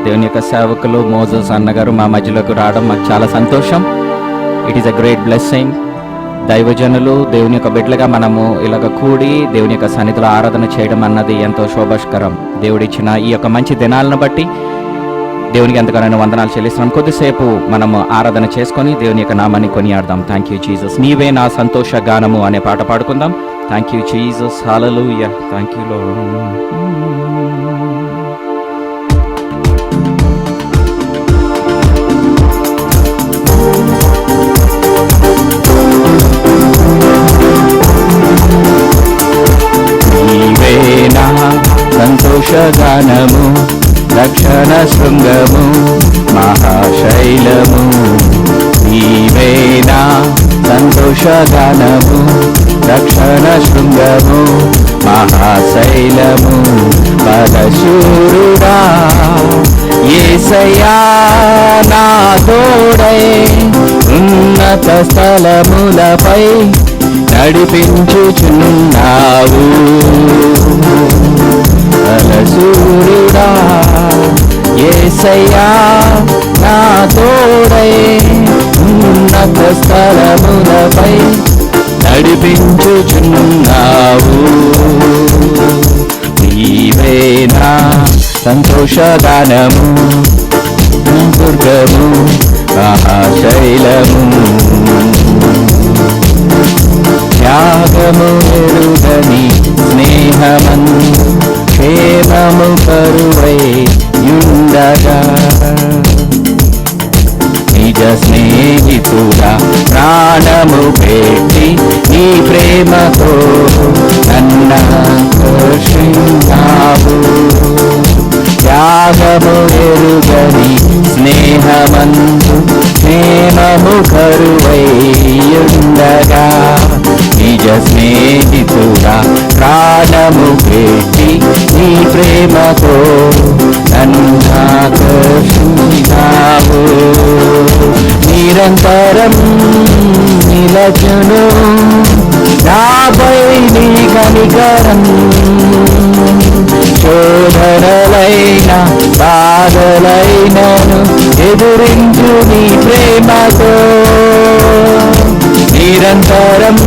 దేవుని యొక్క సేవకులు మోజస్ అన్నగారు మా మధ్యలోకి రావడం మాకు చాలా సంతోషం. It is a great blessing. దైవజనులు దేవుని యొక్క బిడ్డలుగా మనము ఇలాగ కూడి దేవుని యొక్క సన్నిధిలో ఆరాధన చేయడం అన్నది ఎంతో శోభాస్కరం. దేవుడిచ్చిన ఈ యొక్క మంచి దినాలను బట్టి దేవునికి ఎంతగానో వందనాలు చెల్లిస్తున్నాం. కొద్దిసేపు మనము ఆరాధన చేసుకొని దేవుని యొక్క నామాన్ని కొనియాడదాం. థ్యాంక్ యూ జీసస్, నీవే నా సంతోష గానము అనే పాట పాడుకుందాం. Thank you Jesus, hallelujah, thank you Lord. సంతోషగానము, రక్షణ శృంగము, మహాశైలము. నీవేనా సంతోషగానము, రక్షణ శృంగము, మహాశైలము. బలశూరుడా యేసయ్యా నా తోడై ఉన్నత స్థలములపై నడిపించుచున్నావు. బలశూరుడా యేసయ్యా నా తోడై ఉన్నత స్థలములపై నడిపించుచున్నావు. నీవేనా సంతోషగానము, దుర్గము, మహాశైలము. త్యాగము ఎరుగని స్నేహమందు క్షేమము కరువై యుండగా నిజ స్నేహితుడా ప్రాణము పెట్టి నీ ప్రేమతో నన్నాకర్షించావు. త్యాగము ఎరుగని స్నేహమందు క్షేమము కరువై యుండగా నిజ స్నేహితుడా ప్రాణము పెట్టి నీ ప్రేమతో నన్నాకర్షించావు. నిరంతరం నిలచును నాపై నీ కనికరం. శోధనలైన బాధలైనను ఎదురించు నీ ప్రేమతో. నిరంతరం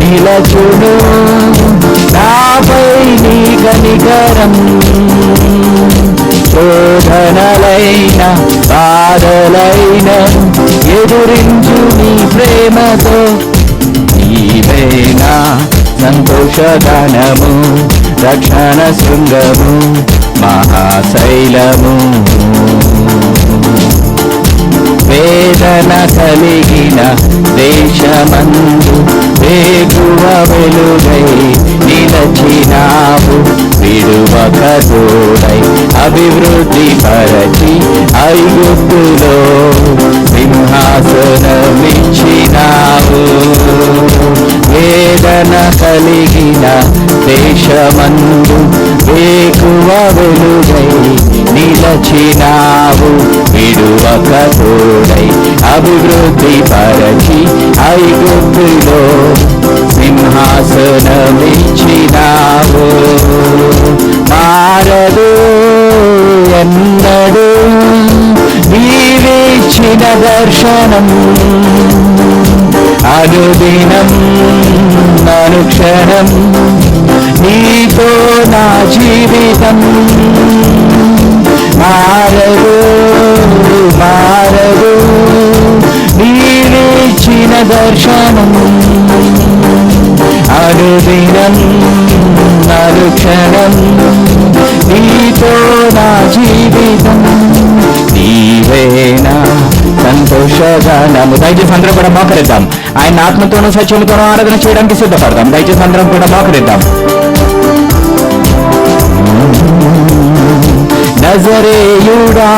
నిలచును నాపై నీ కనికరం. శోధనలైన బాధలైన ఎదురించు నీ ప్రేమతో. నీవేనా సంతోషగానము, రక్షణ శృంగము, మహాశైలము. వేదన కలిగిన దేశమందు వేగువ వెలుగై నిలచినావు. విడువక తోడై అభివృద్ధి పరచి ఐగుప్తులో సింహాసనమిచ్చినావు. వేదన కలిగిన దేశమందు వేకువ వెలుగై నిలచినావు. విడువక తోడై అభివృద్ధి పరచి ఐగుప్తులో సింహాసనమిచ్చినావు. మారదు ఎన్నడు నీవిచ్చిన దర్శనం. అనుదినం అనుక్షణం నీతో నా జీవితం. మారదు మారదు నీవిచ్చిన దర్శనం. అనుదినం అనుక్షణం నీతో నా జీవితం. నీవేనా సంతోషగానము. దయచేసి అందరం కూడా మోకరిద్దాం. ఆయన ఆత్మతోనూ సత్యముతోనూ ఆరాధన చేయడానికి సిద్ధపడదాం. దయచేసి అందరం కూడా మోకరిద్దాం. నజరేయుడా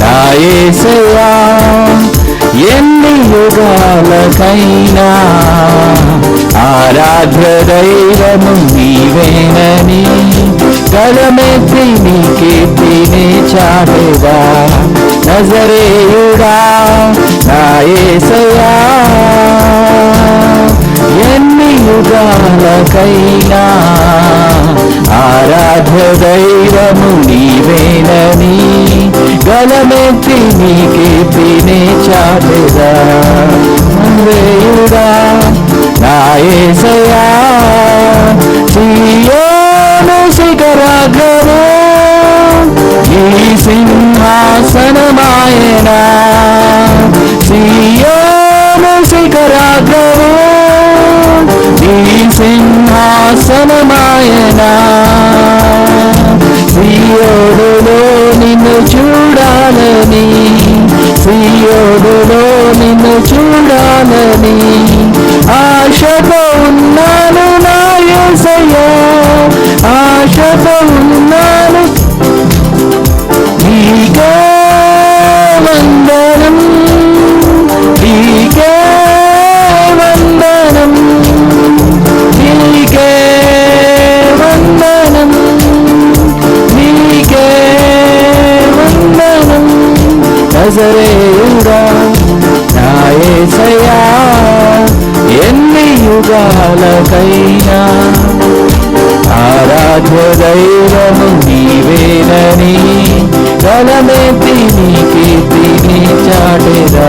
నా యేసయ్యా ఎన్ని యుగాలకైనా ఆరాధ్య దైవము నీవేనని గలమెత్తి నీ కీర్తిని చాటెదా. నజరేయుడా నా యేసయ్యా ఎన్ని యుగాలకైనా ఆరాధ్య దైవము నీవే నీవేనని గలమెత్తి నీ కీర్తినే చాటెదా. వేయుడా నా యేసయ్యా సియోను శిఖరాగ్రము ఈ సింహాసనమాయనా. సియోను శిఖరాగ్రము ఈ సింహాసనమాయనా. సియోనులో నిన్ను చూడాలని, సియోనులో నిన్ను చూడాలని ఆశతో ఉన్నాను నా యేసయ్యా, ఆశతో ఉన్నాను. నీకే వందనం, నీకే వందనం, నీకే వందనం, నీకే వందనం. నజరేయుడా నా యేసయ్యా ఎన్ని యుగాలకైనా ఆరాధ్య దైవము నీవేనని గలమెత్తి నీ కీర్తిని చాటెదా.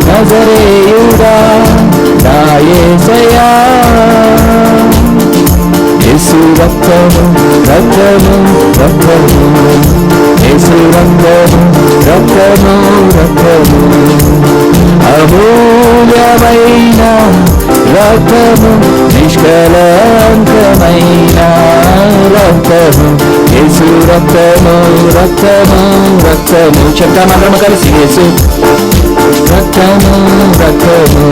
నజరేయుడా నా యేసయ్యా యేసు రక్తము రక్తము రక్తము, యేసు రక్తము రక్తము రక్తము, అమూల్యమైన రక్తము, నిష్కలంకమైన రక్తము, యేసు రక్తము రక్తము రక్తము. చెప్తామందరం కలిసి యేసు రక్తము రక్తము,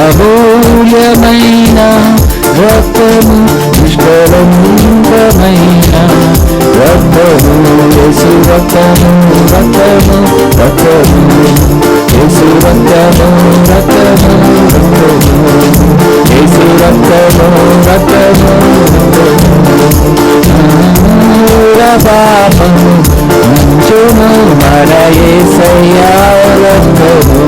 అమూల్యమైన రక్తము, నిష్కలంకమైన రక్తము, యేసు రక్తము రక్తము రక్తము, యేసు రక్తము రక్తము రక్తము, యేసు రక్తము రక్తము పాపము నుంచును మన యేసయ్యా రక్తము.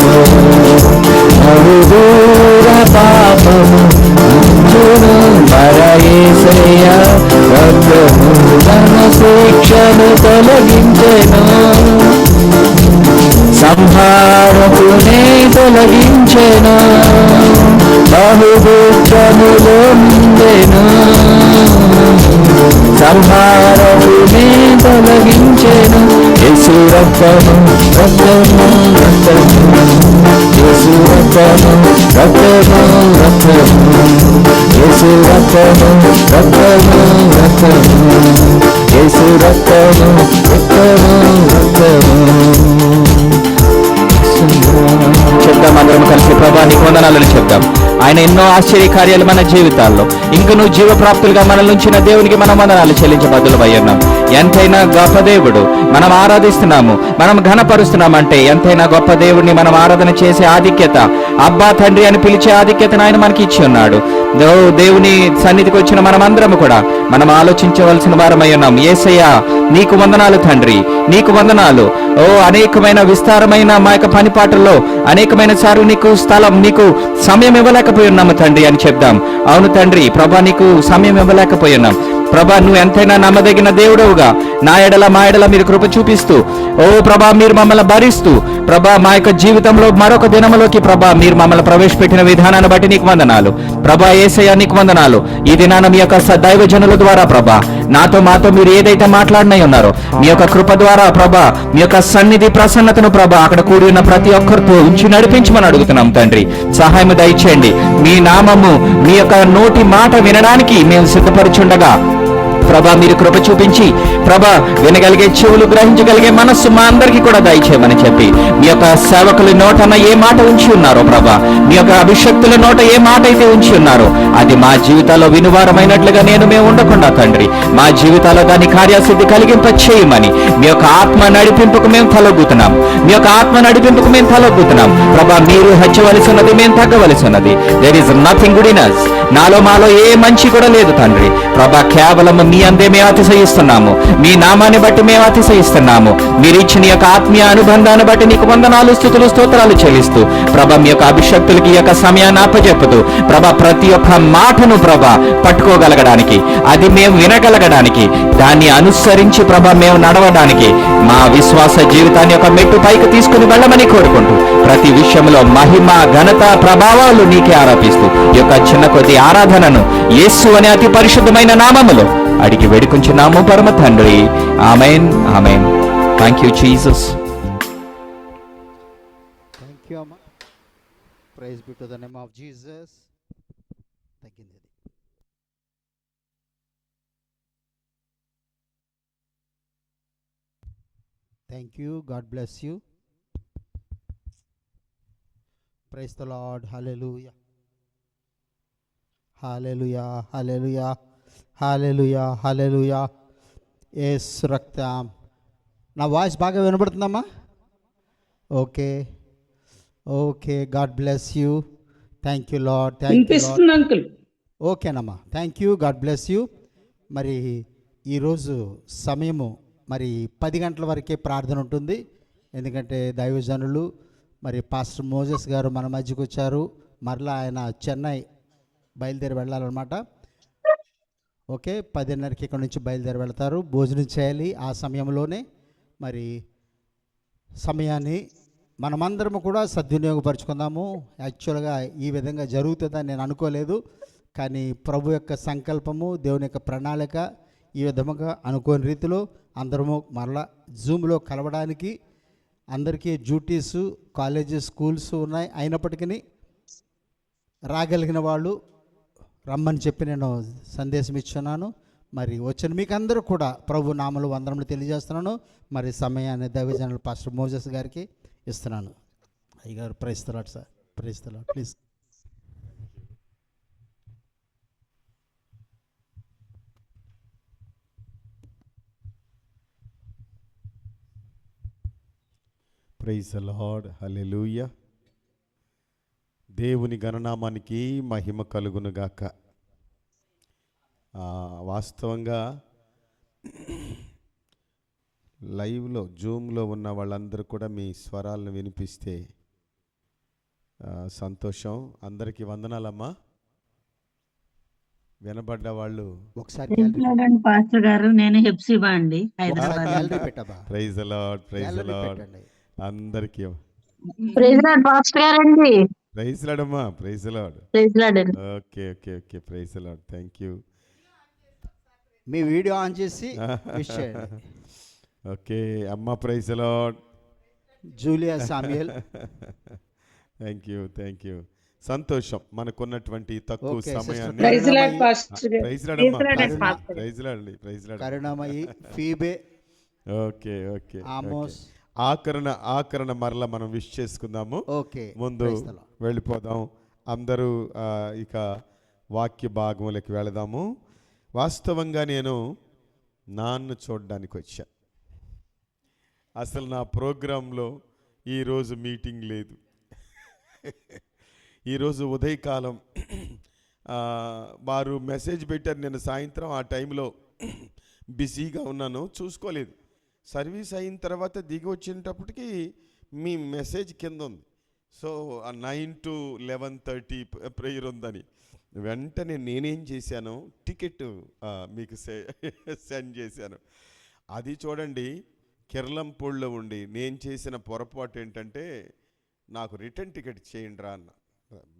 దూర పాపము నుంచును మన యేసయ్యా రక్తము. తన శిక్షను తొలగించెను, సంహారకునే తొలగించెను, బహుదుఃఖములో నిందెను, సంహారకునే తొలగించెను. యేసు రక్తము రక్తము రక్తము, యేసు రక్తము రక్తము రక్తము, యేసు రక్తము రక్తము రక్తము, యేసు రక్తము రక్తము రక్తము. చెప్తాం అందరం కలిసి ప్రభా నీకు వందనాలను చెప్తాం. ఆయన ఎన్నో ఆశ్చర్య కార్యాలు మన జీవితాల్లో ఇంకను జీవప్రాప్తులుగా మనల్ని ఉంచిన దేవునికి మనం వందనాలు చెల్లించబద్దులమై ఉన్నాం. ఎంతైనా గొప్ప దేవుడు మనం ఆరాధిస్తున్నాము, మనం ఘనపరుస్తున్నామంటే ఎంతైనా గొప్ప దేవుడిని మనం ఆరాధన చేసే ఆధిక్యత, అబ్బా తండ్రి అని పిలిచే ఆధిక్యతను ఆయన మనకి ఇచ్చి ఉన్నాడు. దేవుని సన్నిధికి వచ్చిన మనమందరము కూడా మనం ఆలోచించవలసిన వారమై ఉన్నాం. యేసయ్యా నీకు వందనాలు తండ్రి, నీకు వందనాలు. ఓ అనేకమైన విస్తారమైన మా యొక్క పనిపాటల్లో అనేకమైన సార్లు నీకు స్థలం, నీకు సమయం ఇవ్వలేకపోయి ఉన్నాము తండ్రి అని చెప్దాం. అవును తండ్రి ప్రభా నీకు సమయం ఇవ్వలేకపోయి ఉన్నాం. ప్రభా నువ్వు ఎంతైనా నమ్మదగిన దేవుడవుగా నా ఎడల మా ఎడల మీరు కృప చూపిస్తూ, ఓ ప్రభా మీరు మమ్మల్ని భరిస్తూ, ప్రభా మా యొక్క జీవితంలో మరొక దినములోకి ప్రభా మీరు మమ్మల్ని ప్రవేశపెట్టిన విధానాన్ని బట్టి నీకు వందనాలు. ప్రభా యేసయ్యా నీకు వందనాలు. ఈ దినాన మీ యొక్క దైవజనుల ద్వారా ప్రభా మాతో మీరు ఏదైతే మాట్లాడినై ఉన్నారో మీ యొక్క కృప ద్వారా ప్రభా మీ యొక్క సన్నిధి ప్రసన్నతను ప్రభా అక్కడ కూడి ఉన్న ప్రతి ఒక్కరితో ఉంచి నడిపించమని అడుగుతున్నాం తండ్రి. సహాయం దయచేయండి. మీ నామము మీ యొక్క నోటి మాట వినడానికి మేము సిద్ధపరుచుండగా ప్రభా మీరు కృప చూపించి ప్రభా వినగలిగే చెవులు, గ్రహించగలిగే మనస్సు మా అందరికీ కూడా దయచేయమని చెప్పి మీ యొక్క సేవకుల నోటన ఏ మాట ఉంచి ఉన్నారో ప్రభా, మీ యొక్క అభిషక్తుల నోట ఏ మాట అయితే ఉంచి ఉన్నారో అది మా జీవితాల్లో వినువారమైనట్లుగా మేము ఉండకుండా తండ్రి మా జీవితాల్లో దాని కార్యసిద్ధి కలిగింప చేయమని మీ యొక్క ఆత్మ నడిపింపుకు మేము తలొగ్గుతున్నాం. మీ యొక్క ఆత్మ నడిపింపుకు మేము తలొగ్గుతున్నాం ప్రభా. మీరు హెచ్చవలసి ఉన్నది, మేము తగ్గవలసి ఉన్నది. There is nothing good in us. నాలో మాలో ఏ మంచి కూడా లేదు తండ్రి ప్రభా. కేవలం మీ అందే మేము అతిశయిస్తున్నాము. మీ నామాన్ని బట్టి మేము అతిశయిస్తున్నాము. మీరు ఇచ్చిన యొక్క ఆత్మీయ అనుబంధాన్ని బట్టి నీకు వందనాలు, స్తుతులు, స్తోత్రాలు చెల్లిస్తూ ప్రభ మీ యొక్క అభిషక్తులకి ఈ యొక్క సమయాన్ని అప్పచెప్పుతూ ప్రభ ప్రతి ఒక్క మాటను ప్రభ పట్టుకోగలగడానికి, అది మేము వినగలగడానికి, దాన్ని అనుసరించి ప్రభ మేము నడవడానికి మా విశ్వాస జీవితాన్ని ఒక మెట్టు పైకి తీసుకుని వెళ్ళమని కోరుకుంటూ ప్రతి విషయంలో మహిమ, ఘనత, ప్రభావాలు నీకే ఆరోపిస్తూ ఈ యొక్క చిన్న కొద్ది ఆరాధనను యేసు అనే అతి పరిశుద్ధమైన నామములో అడిగి వేడుకుంటున్నాము పరమ తండ్రి. Amen, amen. Thank you Jesus. Thank you అమ్మా. Praise be to the name of Jesus. తగ్గింది. Thank you. God bless you. Praise the Lord. Hallelujah, hallelujah, hallelujah, hallelujah, hallelujah. Yesu రక్తం. నా వాయిస్ బాగా వినబడుతుందమ్మా? Okay, okay. God bless you. Thank you Lord. Thank you Lord. Uncle. ఓకేనమ్మా, thank you. God bless you. మరి ఈరోజు సమయము మరి 10 గంటల వరకే ప్రార్థన ఉంటుంది. ఎందుకంటే దైవజనులు మరి పాస్టర్ మోజెస్ గారు మన మధ్యకు వచ్చారు. మరలా ఆయన చెన్నై బయలుదేరి వెళ్ళాలన్నమాట. ఓకే, 10:30కి ఇక్కడ నుంచి బయలుదేరి వెళ్తారు. భోజనం చేయాలి ఆ సమయంలోనే. మరి సమయాన్ని మనమందరము కూడా సద్వినియోగపరుచుకుందాము. యాక్చువల్గా ఈ విధంగా జరుగుతుందని నేను అనుకోలేదు, కానీ ప్రభు యొక్క సంకల్పము, దేవుని యొక్క ప్రణాళిక ఈ విధముగా అనుకోని రీతిలో అందరము మరలా జూమ్లో కలవడానికి, అందరికీ డ్యూటీసు, కాలేజెస్, స్కూల్స్ ఉన్నాయి. అయినప్పటికీ రాగలిగిన వాళ్ళు రమ్మని చెప్పి నేను సందేశం ఇచ్చున్నాను. మరి వచ్చిన మీకు అందరూ కూడా ప్రభు నామములో వందనములు తెలియజేస్తున్నాను. మరి సమయాన్ని దైవజనులు పాస్టర్ మోజెస్ గారికి ఇస్తున్నాను. అయ్యగారు praise the Lord sir. Praise the Lord. Please. Praise the Lord. Hallelujah. దేవుని గణనామానికి మహిమ కలుగునుగాక. వాస్తవంగా లైవ్లో జూమ్లో ఉన్న వాళ్ళందరూ కూడా మీ స్వరాలను వినిపిస్తే సంతోషం. అందరికీ వందనాలమ్మా. వినబడ్డ వాళ్ళు ఒకసారి పాస్టర్ గారు, నేను హెప్సిబా అండి, Hyderabad. Praise the Lord. Praise the Lord. అందరికీ ప్రైజ్ లార్డ్ పాస్టర్ గారండి. ప్రైజ్ లార్డ్ అమ్మా. Praise the Lord. Praise Lord. Okay, okay, okay. Praise the Lord. Thank you. మీ వీడియో ఆన్ చేసి విష్ చేయండి. ఓకే అమ్మ. Praise the Lord. Julia Samuel. Thank you, thank you. సంతోషం మనకున్నటువంటి తక్కువ Okay, సమయాన్ని. sister. ప్రైజ్ లార్డ్ పాస్టర్ గారు. Praise Lord అమ్మా. Praise Lord. ప్రైజ్ లార్డ్ అండి. Praise Lord. కరుణమయి, Phoebe, okay, okay. Amos. ఆకరణ మరలా మనం విష్ చేసుకుందాము. ఓకే, ముందు praise the Lord. వెళ్ళిపోదాం. అందరూ ఇక వాక్య భాగములకు వెళదాము. వాస్తవంగా నేను నాన్ను చూడడానికి వచ్చా. అసలు నా ప్రోగ్రాంలో ఈరోజు మీటింగ్ లేదు. ఈరోజు ఉదయకాలం వారు మెసేజ్ పెట్టారు. నేను సాయంత్రం ఆ టైంలో బిజీగా ఉన్నాను, చూసుకోలేదు. సర్వీస్ అయిన తర్వాత దిగి వచ్చేటప్పటికి మీ మెసేజ్ కింద ఉంది. సో 9 to 11:30 ప్రేయర్ ఉందని వెంటనే నేనేం చేశాను, టికెట్ మీకు సెండ్ చేశాను. అది చూడండి, కిర్లంపూడిలో ఉండి నేను చేసిన పొరపాటు ఏంటంటే, నాకు రిటర్న్ టికెట్ చేయండి రా అన్న.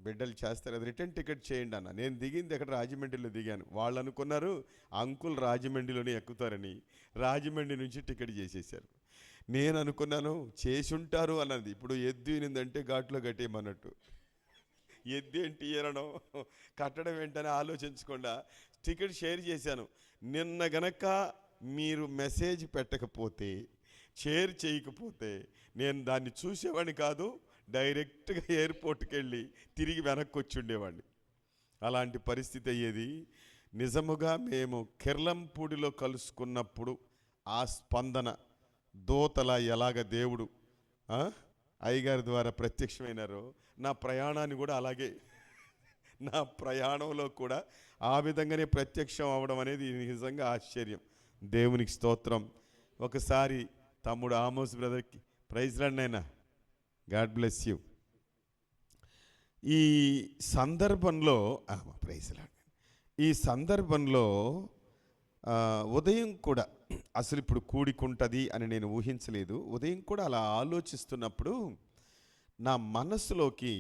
బిడ్డలు చేస్తారు, అది రిటర్న్ టికెట్ చేయండి అన్న. నేను దిగింది ఎక్కడ, రాజమండ్రిలో దిగాను. వాళ్ళు అనుకున్నారు అంకుల్ రాజమండ్రిలోనే ఎక్కుతారని, రాజమండ్రి నుంచి టికెట్ చేసేసారు. నేను అనుకున్నాను చేసి ఉంటారు అన్నది. ఇప్పుడు ఎద్దు వినిందంటే ఘాట్లో కట్టేయమన్నట్టు. ఎద్దు ఏంటి అనడం, కట్టడం ఏంటని ఆలోచించకుండా టికెట్ షేర్ చేశాను. నిన్న గనక మీరు మెసేజ్ పెట్టకపోతే, షేర్ చేయకపోతే నేను దాన్ని చూసేవాడిని కాదు. డైరెక్ట్గా ఎయిర్పోర్ట్కి వెళ్ళి తిరిగి వెనక్కి వచ్చి ఉండేవాడిని. అలాంటి పరిస్థితి అయ్యేది. నిజముగా మేము కిర్లంపూడిలో కలుసుకున్నప్పుడు ఆ స్పందన దూతల ఎలాగ దేవుడు అయ్యగారి ద్వారా ప్రత్యక్షమైనారో, నా ప్రయాణాన్ని కూడా అలాగే నా ప్రయాణంలో కూడా ఆ విధంగానే ప్రత్యక్షం అవ్వడం అనేది నిజంగా ఆశ్చర్యం. దేవునికి స్తోత్రం. ఒకసారి తమ్ముడు ఆమోస్ బ్రదర్కి ప్రైజ్ రండి అయినా, గాడ్ బ్లెస్ యూ. ఈ సందర్భంలో ప్రైజ్ రండి. ఈ సందర్భంలో ఉదయం కూడా అసలు ఇప్పుడు కూడికుంటుంది అని నేను ఊహించలేదు. ఉదయం కూడా అలా ఆలోచిస్తున్నప్పుడు నా మనసులోకి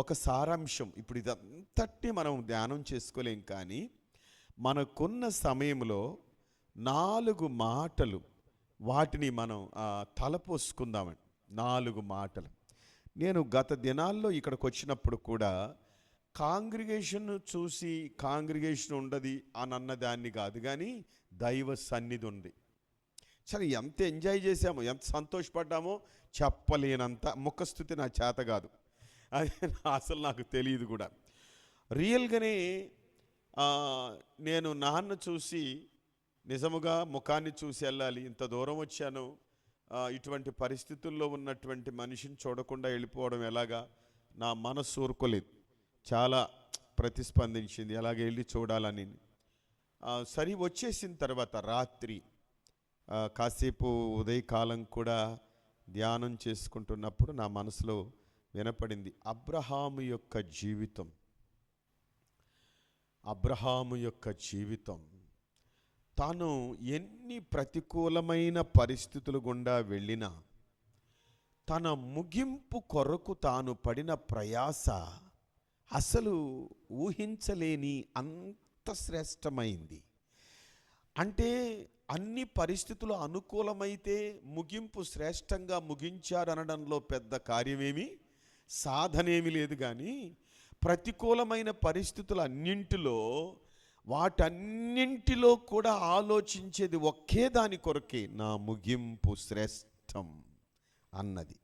ఒక సారాంశం, ఇప్పుడు ఇదంతటి మనం ధ్యానం చేసుకోలేం, కానీ మనకున్న సమయంలో 4 మాటలు వాటిని మనం తలపోసుకుందామండి. 4 మాటలు. నేను గత దినాల్లో ఇక్కడికి వచ్చినప్పుడు కూడా కాంగ్రిగేషన్ చూసి కాంగ్రిగేషన్ ఉండదు అని అన్నదాన్ని కాదు, కానీ దైవ సన్నిధి ఉంది. సరే, ఎంత ఎంజాయ్ చేసామో, ఎంత సంతోషపడ్డామో చెప్పలేనంత. ముఖస్థుతి నా చేత కాదు, అది అసలు నాకు తెలియదు కూడా. రియల్గానే నేను నాన్న చూసి నిజముగా ముఖాన్ని చూసి వెళ్ళాలి, ఇంత దూరం వచ్చాను, ఇటువంటి పరిస్థితుల్లో ఉన్నటువంటి మనిషిని చూడకుండా వెళ్ళిపోవడం ఎలాగా, నా మనస్సు ఊరుకోలేదు, చాలా ప్రతిస్పందించింది ఎలాగ వెళ్ళి చూడాలని. సరి వచ్చేసిన తర్వాత రాత్రి కాసేపు ఉదయకాలం కూడా ధ్యానం చేసుకుంటున్నప్పుడు నా మనసులో వినపడింది అబ్రహాము యొక్క జీవితం. అబ్రహాము యొక్క జీవితం తాను ఎన్ని ప్రతికూలమైన పరిస్థితులు గుండా వెళ్ళినా తన ముగింపు కొరకు తాను పడిన ప్రయాస అసలు ఊహించలేని అంత శ్రేష్టమైంది. అంటే అన్ని పరిస్థితులు అనుకూలమైతే ముగింపు శ్రేష్టంగా ముగించారనడంలో పెద్ద కార్యమేమి సాధనేమి లేదు, కానీ ప్రతికూలమైన పరిస్థితులు అన్నింటిలో వాటన్నింటిలో కూడా ఆలోచించేది ఒకే దాని కొరకే, నా ముగింపు శ్రేష్టం అన్నది.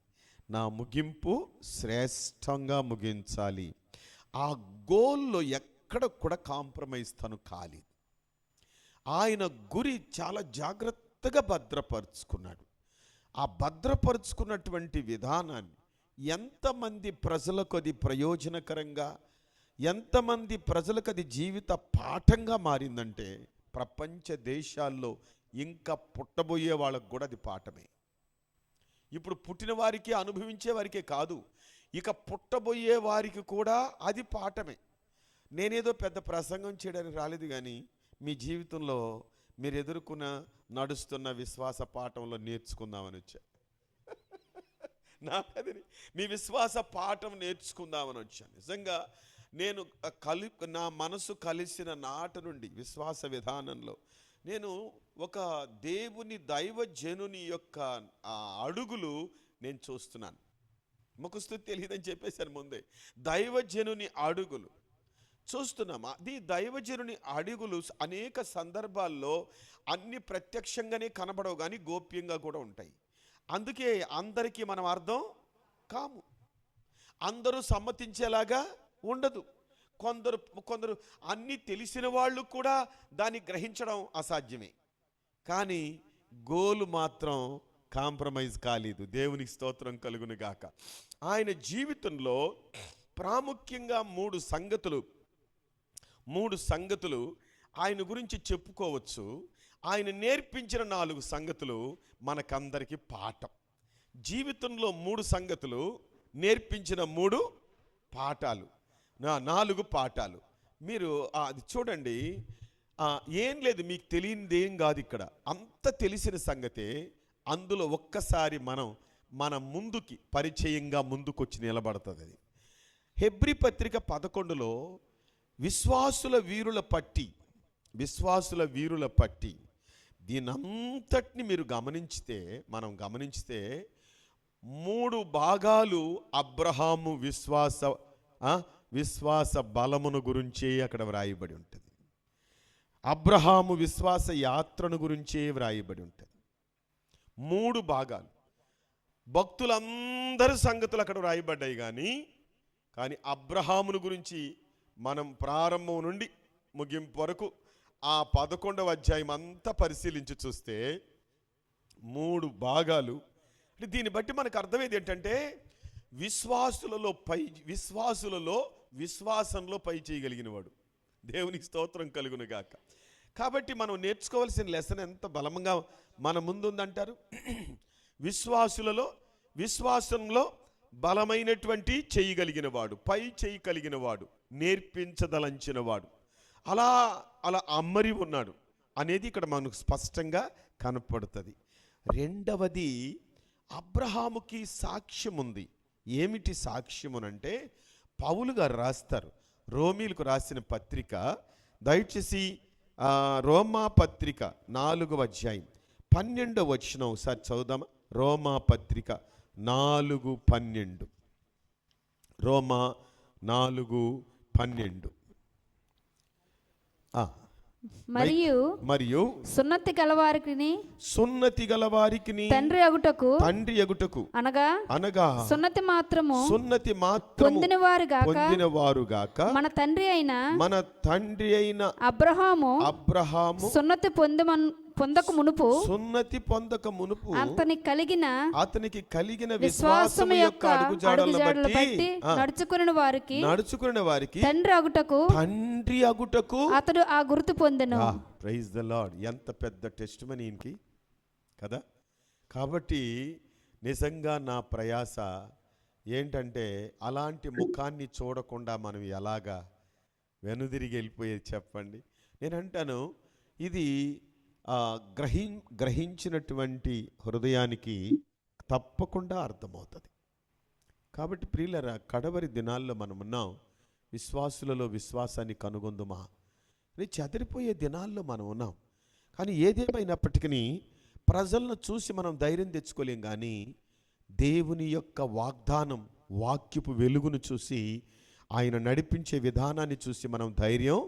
నా ముగింపు శ్రేష్టంగా ముగించాలి. ఆ గోల్లో ఎక్కడ కూడా కాంప్రమైజ్ తను కాలేదు. ఆయన గురి చాలా జాగ్రత్తగా భద్రపరుచుకున్నాడు. ఆ భద్రపరుచుకున్నటువంటి విధానాన్ని ఎంతమంది ప్రజలకు అది ప్రయోజనకరంగా, ఎంతమంది ప్రజలకు అది జీవిత పాఠంగా మారిందంటే ప్రపంచ దేశాల్లో ఇంకా పుట్టబోయే వాళ్ళకు కూడా అది పాఠమే. ఇప్పుడు పుట్టిన వారికి, అనుభవించే వారికే కాదు, ఇక పుట్టబోయే వారికి కూడా అది పాఠమే. నేనేదో పెద్ద ప్రసంగం చేయడానికి రాలేదు, కానీ మీ జీవితంలో మీరు ఎదుర్కొన్న నడుస్తున్న విశ్వాస పాఠంలో నేర్చుకుందామని వచ్చా. నాకది మీ విశ్వాస పాఠం నేర్చుకుందామని వచ్చాను. నిజంగా నేను నా మనసు కలిసిన నాటి నుండి విశ్వాస విధానంలో నేను ఒక దేవుని దైవజనుని యొక్క అడుగులు నేను చూస్తున్నాను. ముఖస్థుతి తెలియదని చెప్పేశాను ముందే. దైవజనుని అడుగులు చూస్తున్నాం. అది దైవజనుని అడుగులు అనేక సందర్భాల్లో అన్ని ప్రత్యక్షంగానే కనబడవు, కానీ గోప్యంగా కూడా ఉంటాయి. అందుకే అందరికీ మనం అర్థం కాము, అందరూ సమ్మతించేలాగా ఉండదు. కొందరు అన్నీ తెలిసిన వాళ్ళు కూడా దాన్ని గ్రహించడం అసాధ్యమే. కానీ గోలు మాత్రం కాంప్రమైజ్ కాలేదు. దేవునికి స్తోత్రం కలుగును గాక. ఆయన జీవితంలో ప్రాముఖ్యంగా మూడు సంగతులు ఆయన గురించి చెప్పుకోవచ్చు. ఆయన నేర్పించిన 4 సంగతులు మనకందరికీ పాఠం. జీవితంలో 3 సంగతులు, నేర్పించిన 3 పాఠాలు, 4 పాఠాలు. మీరు అది చూడండి. ఏం లేదు, మీకు తెలియనిది ఏం కాదు ఇక్కడ, అంత తెలిసిన సంగతే. అందులో ఒక్కసారి మన ముందుకి పరిచయంగా ముందుకొచ్చి నిలబడుతుంది. అది హెబ్రీ పత్రిక 11లో విశ్వాసుల వీరుల పట్టి దీనంతటిని మీరు మనం గమనించితే 3 భాగాలు అబ్రహాము విశ్వాస బలమును గురించే అక్కడ వ్రాయబడి ఉంటుంది. అబ్రహాము విశ్వాస యాత్రను గురించే వ్రాయబడి ఉంటుంది. 3 భాగాలు. భక్తులందరి సంగతులు అక్కడ వ్రాయబడ్డాయి, కానీ అబ్రహామును గురించి మనం ప్రారంభం నుండి ముగింపు వరకు ఆ 11వ అధ్యాయం అంతా పరిశీలించి చూస్తే 3 భాగాలు. దీన్ని బట్టి మనకు అర్థమయ్యేది ఏంటంటే విశ్వాసులలో విశ్వాసంలో పై చేయగలిగిన వాడు. దేవునికి స్తోత్రం కలుగును గాక. కాబట్టి మనం నేర్చుకోవాల్సిన లెసన్ ఎంత బలంగా మన ముందుందంటారు. విశ్వాసంలో బలమైనటువంటి చేయగలిగిన వాడు, పై చేయి కలిగిన వాడు, నేర్పించదలంచిన వాడు, అలా అమ్మరి ఉన్నాడు అనేది ఇక్కడ మనకు స్పష్టంగా కనపడుతుంది. రెండవది, అబ్రహాముకి సాక్ష్యం ఉంది. ఏమిటి సాక్ష్యమునంటే పౌలు గారు రాస్తారు రోమీలకు రాసిన పత్రిక, దయచేసి రోమా పత్రిక 4వ అధ్యాయం 12వ వచనం ఒకసారి చదువుదామా. రోమా పత్రిక 4:12. రోమా 4:12. మరియు సున్నతి గలవారికి తండ్రి అగుటకు అనగా సున్నతి మాత్రము పొందిన వారుగాక మన తండ్రి అయిన అబ్రహాము సున్నతి పొందక మునుపు అతనికి కలిగిన విశ్వాసము యొక్క అడుగుజాడలను బట్టి నడుచుకుని వారికి తండ్రి అగుటకు అతడు ఆ గుర్తు పొందెను. Praise the Lord. ఎంత పెద్ద టెస్టిమనీ ఈయనకి కదా. కాబట్టి నిజంగా నా ప్రయాస ఏంటంటే అలాంటి ముఖాన్ని చూడకుండా మనం ఎలాగా వెనుదిరిగి వెళ్ళిపోయేది చెప్పండి. నేను అంటాను, ఇది గ్రహించినటువంటి హృదయానికి తప్పకుండా అర్థమవుతుంది. కాబట్టి ప్రియులరా, కడవరి దినాల్లో మనం ఉన్నాం. విశ్వాసులలో విశ్వాసాన్ని కనుగొందుమా అని చెదిరిపోయే దినాల్లో మనం ఉన్నాం. కానీ ఏదేమైనప్పటికీ ప్రజలను చూసి మనం ధైర్యం తెచ్చుకోలేం. కానీ దేవుని యొక్క వాగ్దానం, వాక్యపు వెలుగును చూసి, ఆయన నడిపించే విధానాన్ని చూసి మనం ధైర్యం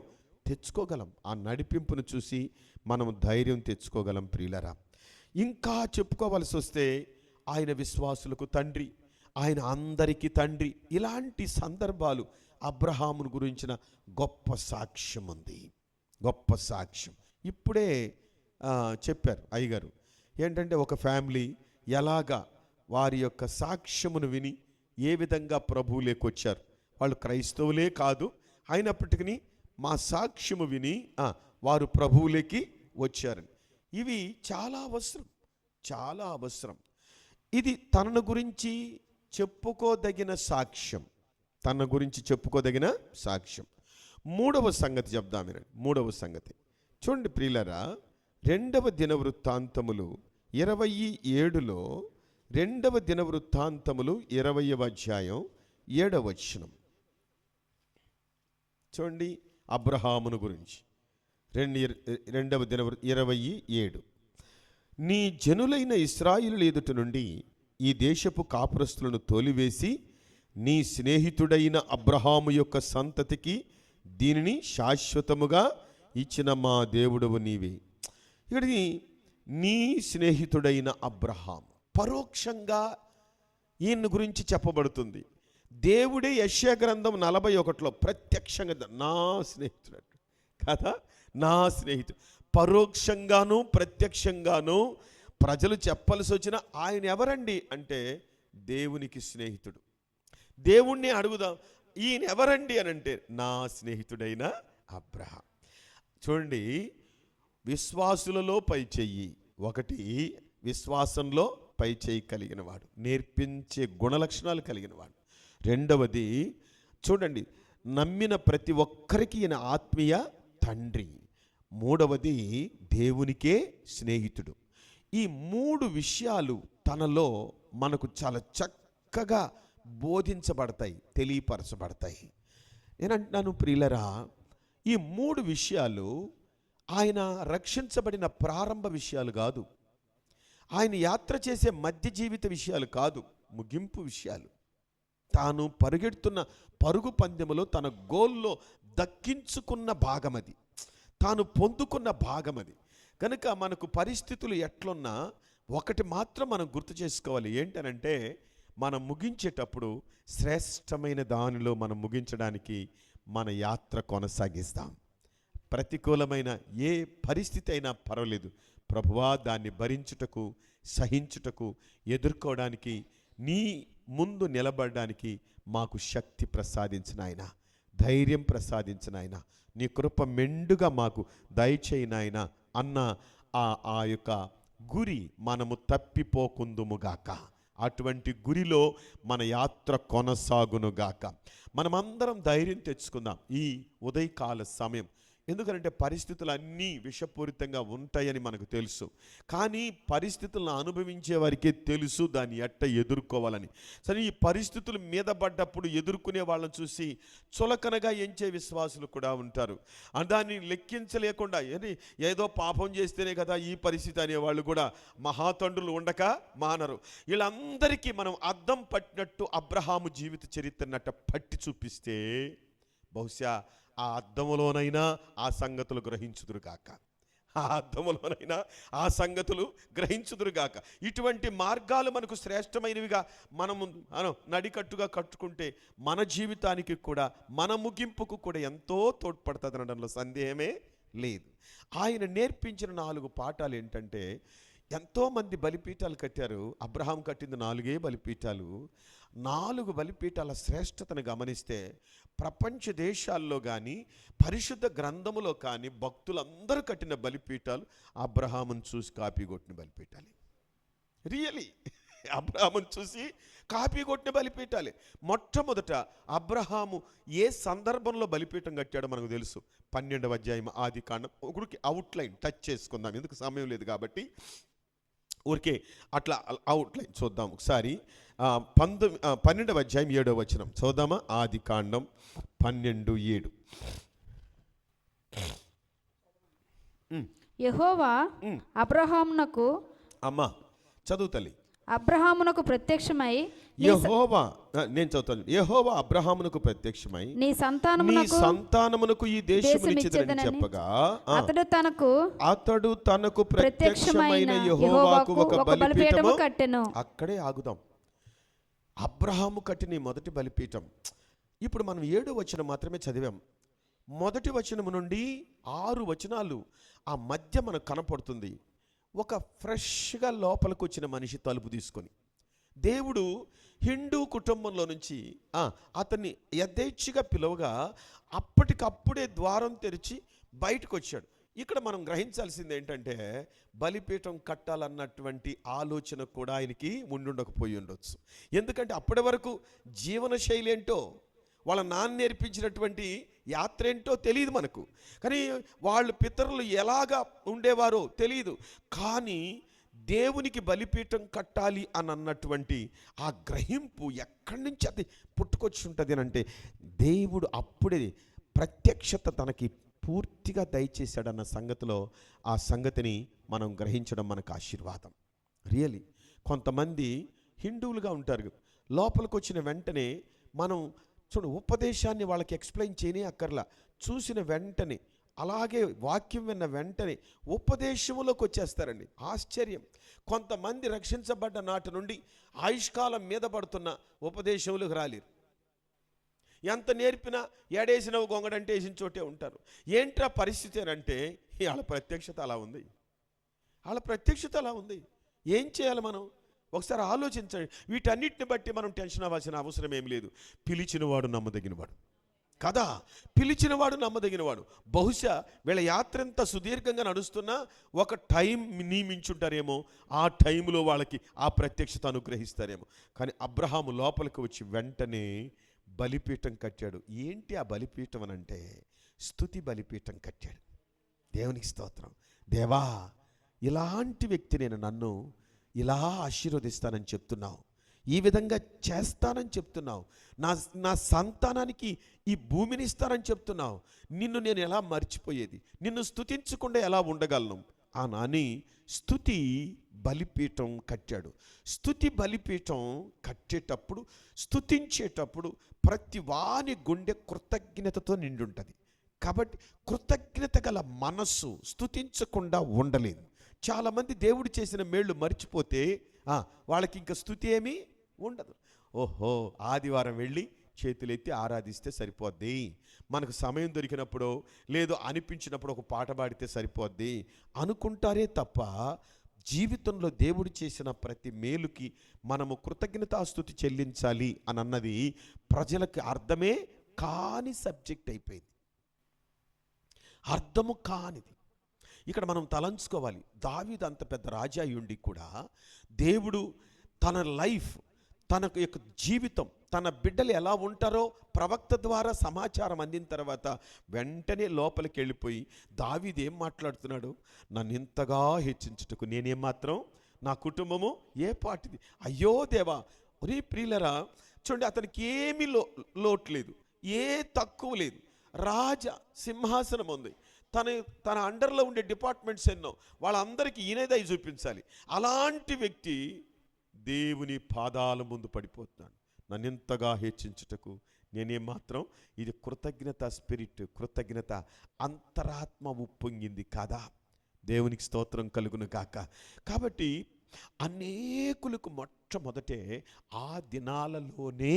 తెచ్చుకోగలం. ఆ నడిపింపును చూసి మనం ధైర్యం తెచ్చుకోగలం. ప్రియులరా, ఇంకా చెప్పుకోవలసి వస్తే ఆయన విశ్వాసులకు తండ్రి, ఆయన అందరికీ తండ్రి. ఇలాంటి సందర్భాలు అబ్రహామును గురించిన గొప్ప సాక్ష్యం ఉంది, గొప్ప సాక్ష్యం. ఇప్పుడే చెప్పారు అయ్యగారు ఏంటంటే, ఒక ఫ్యామిలీ ఎలాగా వారి యొక్క సాక్ష్యమును విని ఏ విధంగా ప్రభువులోకి వచ్చారు. వాళ్ళు క్రైస్తవులే కాదు, అయినప్పటికీ మా సాక్ష్యము విని వారు ప్రభువులోకి వచ్చారని. ఇవి చాలా అవసరం, చాలా అవసరం. ఇది తనను గురించి చెప్పుకోదగిన సాక్ష్యం, తన గురించి చెప్పుకోదగిన సాక్ష్యం. మూడవ సంగతి చెప్దాం వినండి. మూడవ సంగతి చూడండి ప్రియులరా, 2వ దినవృత్తాంతములు 27లో, 2వ దినవృత్తాంతములు 20వ అధ్యాయం 7వ వచనం చూడండి. అబ్రహామును గురించి 2వ దినవృత్తాంతం 27. నీ జనులైన ఇశ్రాయేలు ఎదుట నుండి ఈ దేశపు కాపురస్తులను తోలివేసి నీ స్నేహితుడైన అబ్రహాము యొక్క సంతతికి దీనిని శాశ్వతముగా ఇచ్చిన మా దేవుడవు నీవే. ఇక్కడికి నీ స్నేహితుడైన అబ్రహాము పరోక్షంగా ఈయన గురించి చెప్పబడుతుంది. దేవుడే యెషయా గ్రంథం 41లో ప్రత్యక్షంగా నా స్నేహితుడు కదా, నా స్నేహితుడు. పరోక్షంగాను ప్రత్యక్షంగాను ప్రజలు చెప్పాల్సి వచ్చిన ఆయన ఎవరండి అంటే దేవునికి స్నేహితుడు. దేవుణ్ణి అడుగుదాం, ఈయన ఎవరండి అని అంటే నా స్నేహితుడైన అబ్రహాం. చూడండి, విశ్వాసులలో పై చెయ్యి ఒకటి, విశ్వాసంలో పై చెయ్యి కలిగిన వాడు, నేర్పించే గుణలక్షణాలు కలిగిన వాడు. రెండవది చూడండి, నమ్మిన ప్రతి ఒక్కరికి ఈయన ఆత్మీయ తండ్రి. మూడవది దేవునికే స్నేహితుడు. ఈ 3 విషయాలు తనలో మనకు చాలా చక్కగా బోధించబడతాయి, తెలియపరచబడతాయి. నేనంటున్నాను ప్రియులరా, ఈ 3 విషయాలు ఆయన రక్షించబడిన ప్రారంభ విషయాలు కాదు, ఆయన యాత్ర చేసే మధ్య జీవిత విషయాలు కాదు, ముగింపు విషయాలు. తాను పరిగెడుతున్న పరుగు పందెములో తన గోల్లో దక్కించుకున్న భాగమది, తాను పొందుకున్న భాగమది. కనుక మనకు పరిస్థితులు ఎట్లున్నా ఒకటి మాత్రం మనం గుర్తు చేసుకోవాలి. ఏంటనంటే, మనం ముగించేటప్పుడు శ్రేష్టమైన దానిలో మనం ముగించడానికి మన యాత్ర కొనసాగిస్తాం. ప్రతికూలమైన ఏ పరిస్థితి అయినా పర్వాలేదు, ప్రభువా దాన్ని భరించుటకు, సహించుటకు, ఎదుర్కోవడానికి, నీ ముందు నిలబడడానికి మాకు శక్తి ప్రసాదించిన ఆయన. ధైర్యం ప్రసాదించిన ఆయన, నీ కృప మెండుగా మాకు దయచేయి నాయనా అన్న ఆ యొక్క గురి మనము తప్పిపోకుందుముగాక. అటువంటి గురిలో మన యాత్ర కొనసాగునుగాక. మనమందరం ధైర్యం తెచ్చుకుందాం ఈ ఉదయకాల సమయం. ఎందుకంటే పరిస్థితులు అన్నీ విషపూరితంగా ఉంటాయని మనకు తెలుసు, కానీ పరిస్థితులను అనుభవించే వారికే తెలుసు దాన్ని ఎట్ట ఎదుర్కోవాలని. సరే, ఈ పరిస్థితులు మీద పడ్డప్పుడు ఎదుర్కొనే వాళ్ళని చూసి చులకనగా ఎంచే విశ్వాసులు కూడా ఉంటారు. దాన్ని లెక్కించలేకుండా ఏదో పాపం చేస్తేనే కదా ఈ పరిస్థితి అనేవాళ్ళు కూడా మహాతండ్రులు ఉండక మానరు. వీళ్ళందరికీ మనం అద్దం పట్టినట్టు అబ్రహాము జీవిత చరిత్రనట్ట పట్టి చూపిస్తే బహుశా ఆ అద్దములోనైనా ఆ సంగతులు గ్రహించుదురుగాక, ఆ అద్దములోనైనా ఆ సంగతులు గ్రహించుదురుగాక. ఇటువంటి మార్గాలు మనకు శ్రేష్టమైనవిగా మనము నడికట్టుగా కట్టుకుంటే మన జీవితానికి కూడా మన ముగింపుకు కూడా ఎంతో తోడ్పడుతుంది అనడంలో సందేహమే లేదు. ఆయన నేర్పించిన 4 పాఠాలు ఏంటంటే, ఎంతోమంది బలిపీఠాలు కట్టారు, అబ్రహాం కట్టింది 4 బలిపీఠాలు. 4 బలిపీఠాల శ్రేష్టతను గమనిస్తే ప్రపంచ దేశాల్లో కానీ పరిశుద్ధ గ్రంథములో కానీ భక్తులందరూ కట్టిన బలిపీఠాలు అబ్రహామును చూసి కాపీ కొట్టిన బలిపీఠాలే. రియలీ అబ్రహామును చూసి కాపీ కొట్టిన బలిపీఠాలే. మొట్టమొదట అబ్రహాము ఏ సందర్భంలో బలిపీఠం కట్టాడో మనకు తెలుసు. 12వ అధ్యాయం ఆదికాండం. ఒకరికి అవుట్లైన్ టచ్ చేసుకుందాం, ఎందుకు సమయం లేదు కాబట్టి ఊరికే అట్లా అవుట్లైన్ చూద్దాం ఒకసారి. 12వ అధ్యాయం 7వ వచనం చూద్దామా? ఆదికాండం 12:7. యెహోవా అబ్రహామునకు, అమ్మా చదువు తల్లి. అబ్రహామునకు ప్రత్యక్షమై, యెహోవా, నేను చదువుతాను. యెహోవా అబ్రహామునకు ప్రత్యక్షమై నీ సంతానమునకు ఈ దేశమునిచ్చెదనని చెప్పగా, అతడు తనకు ప్రత్యక్షమైన యెహోవాకు ఒక బలిపీఠము కట్టెను. అక్కడే ఆగుదాం. అబ్రహాము కట్టిన మొదటి బలిపీఠం. ఇప్పుడు మనం 7వ వచనం మాత్రమే చదివాం. మొదటి వచనము నుండి 6 వచనాలు ఆ మధ్య మనకు కనపడుతుంది. ఒక ఫ్రెష్గా లోపలికి వచ్చిన మనిషి తలుపు తీసుకొని, దేవుడు హిందూ కుటుంబంలో నుంచి అతన్ని యథేచ్ఛగా పిలువగా అప్పటికప్పుడే ద్వారం తెరిచి బయటకు వచ్చాడు. ఇక్కడ మనం గ్రహించాల్సింది ఏంటంటే, బలిపీఠం కట్టాలన్నటువంటి ఆలోచన కూడా ఆయనకి ఉండుండకపోయి ఉండొచ్చు. ఎందుకంటే అప్పటి వరకు జీవనశైలి ఏంటో, వాళ్ళ నాన్న నేర్పించినటువంటి యాత్ర ఏంటో తెలియదు మనకు. కానీ వాళ్ళు పితరులు ఎలాగా ఉండేవారో తెలియదు. కానీ దేవునికి బలిపీఠం కట్టాలి అని అన్నటువంటి ఆ గ్రహింపు ఎక్కడి నుంచి అది పుట్టుకొచ్చి ఉంటుంది అని అంటే, దేవుడు అప్పుడే ప్రత్యక్షత తనకి పూర్తిగా దయచేశాడన్న సంగతిలో ఆ సంగతిని మనం గ్రహించడం మనకు ఆశీర్వాదం. రియలీ కొంతమంది హిందువులుగా ఉంటారు, లోపలికి వచ్చిన వెంటనే మనం ఉపదేశాన్ని వాళ్ళకి ఎక్స్ప్లెయిన్ చేయనే అక్కర్లా, చూసిన వెంటనే అలాగే వాక్యం విన్న వెంటనే ఉపదేశంలోకి వచ్చేస్తారండి. ఆశ్చర్యం. కొంతమంది రక్షించబడ్డ నాటి నుండి ఆయుష్కాలం మీద పడుతున్న ఉపదేశంలోకి రాలేరు. ఎంత నేర్పినా ఏడేసినవు గొంగడంటే వేసిన చోటే ఉంటారు. ఏంట్రా పరిస్థితి అని అంటే, వాళ్ళ ప్రత్యక్షత అలా ఉంది, వాళ్ళ ప్రత్యక్షత అలా ఉంది. ఏం చేయాలి మనం? ఒకసారి ఆలోచించండి. వీటన్నిటిని బట్టి మనం టెన్షన్ అవ్వాల్సిన అవసరం ఏం లేదు. పిలిచినవాడు నమ్మదగినవాడు కదా, పిలిచినవాడు నమ్మదగినవాడు. బహుశా వీళ్ళ యాత్ర ఎంత సుదీర్ఘంగా నడుస్తున్నా ఒక టైం నియమించుంటారేమో, ఆ టైంలో వాళ్ళకి ఆ ప్రత్యక్షత అనుగ్రహిస్తారేమో. కానీ అబ్రహాము లోపలికి వచ్చి వెంటనే బలిపీఠం కట్టాడు. ఏంటి ఆ బలిపీఠం అని అంటే, స్తుతి బలిపీఠం కట్టాడు. దేవునికి స్తోత్రం. దేవా, ఇలాంటి వ్యక్తి నన్ను ఇలా ఆశీర్వదిస్తానని చెప్తున్నావు, ఈ విధంగా చేస్తానని చెప్తున్నావు, నా సంతానానికి ఈ భూమిని ఇస్తానని చెప్తున్నావు. నిన్ను నేను ఎలా మర్చిపోయేది, నిన్ను స్తుతించకుండా ఎలా ఉండగలను అని స్తుతి బలిపీఠం కట్టాడు. స్తుతి బలిపీఠం కట్టేటప్పుడు, స్తుతించేటప్పుడు ప్రతి వాని గుండె కృతజ్ఞతతో నిండి ఉంటుంది. కాబట్టి కృతజ్ఞత గల మనస్సు స్తుతించకుండా ఉండలేదు. చాలామంది దేవుడు చేసిన మేళ్ళు మర్చిపోతే వాళ్ళకి ఇంకా స్తుతి ఏమీ ఉండదు. ఓహో, ఆదివారం వెళ్ళి చేతులెత్తి ఆరాధిస్తే సరిపోద్ది, మనకు సమయం దొరికినప్పుడు లేదు అనిపించినప్పుడు ఒక పాట పాడితే సరిపోద్ది అనుకుంటారే తప్ప, జీవితంలో దేవుడు చేసిన ప్రతి మేలుకి మనము కృతజ్ఞతాస్తుతి చెల్లించాలి అని అన్నది ప్రజలకి అర్థమే కాని సబ్జెక్ట్ అయిపోయింది, అర్థము కానిది. ఇక్కడ మనం తలంచుకోవాలి, దావీదు అంత పెద్ద రాజా అయ్యుండి కూడా దేవుడు తన లైఫ్, తన యొక్క జీవితం, తన బిడ్డలు ఎలా ఉంటారో ప్రవక్త ద్వారా సమాచారం అందిన తర్వాత వెంటనే లోపలికి వెళ్ళిపోయి దావీదు ఏం మాట్లాడుతున్నాడు, నన్ను ఇంతగా హెచ్చించుటకు నేనేం మాత్రం, నా కుటుంబము ఏ పాటిది, అయ్యో దేవా. ఒరే ప్రియులరా, చూడండి, అతనికి ఏమీ లోటు లేదు, ఏ తక్కువ లేదు. రాజ సింహాసనం ఉంది, తన అండర్లో ఉండే డిపార్ట్మెంట్స్ ఎన్నో, వాళ్ళందరికీ ఈయనదై చూపించాలి. అలాంటి వ్యక్తి దేవుని పాదాల ముందు పడిపోతున్నాడు. నన్ను ఎంతగా హెచ్చించుటకు నేనేం మాత్రం, ఇది కృతజ్ఞత స్పిరిట్, కృతజ్ఞత అంతరాత్మ ఉప్పొంగింది కదా. దేవునికి స్తోత్రం కలుగును గాక. కాబట్టి అనేకులకు మొట్టమొదటే ఆ దినాలలోనే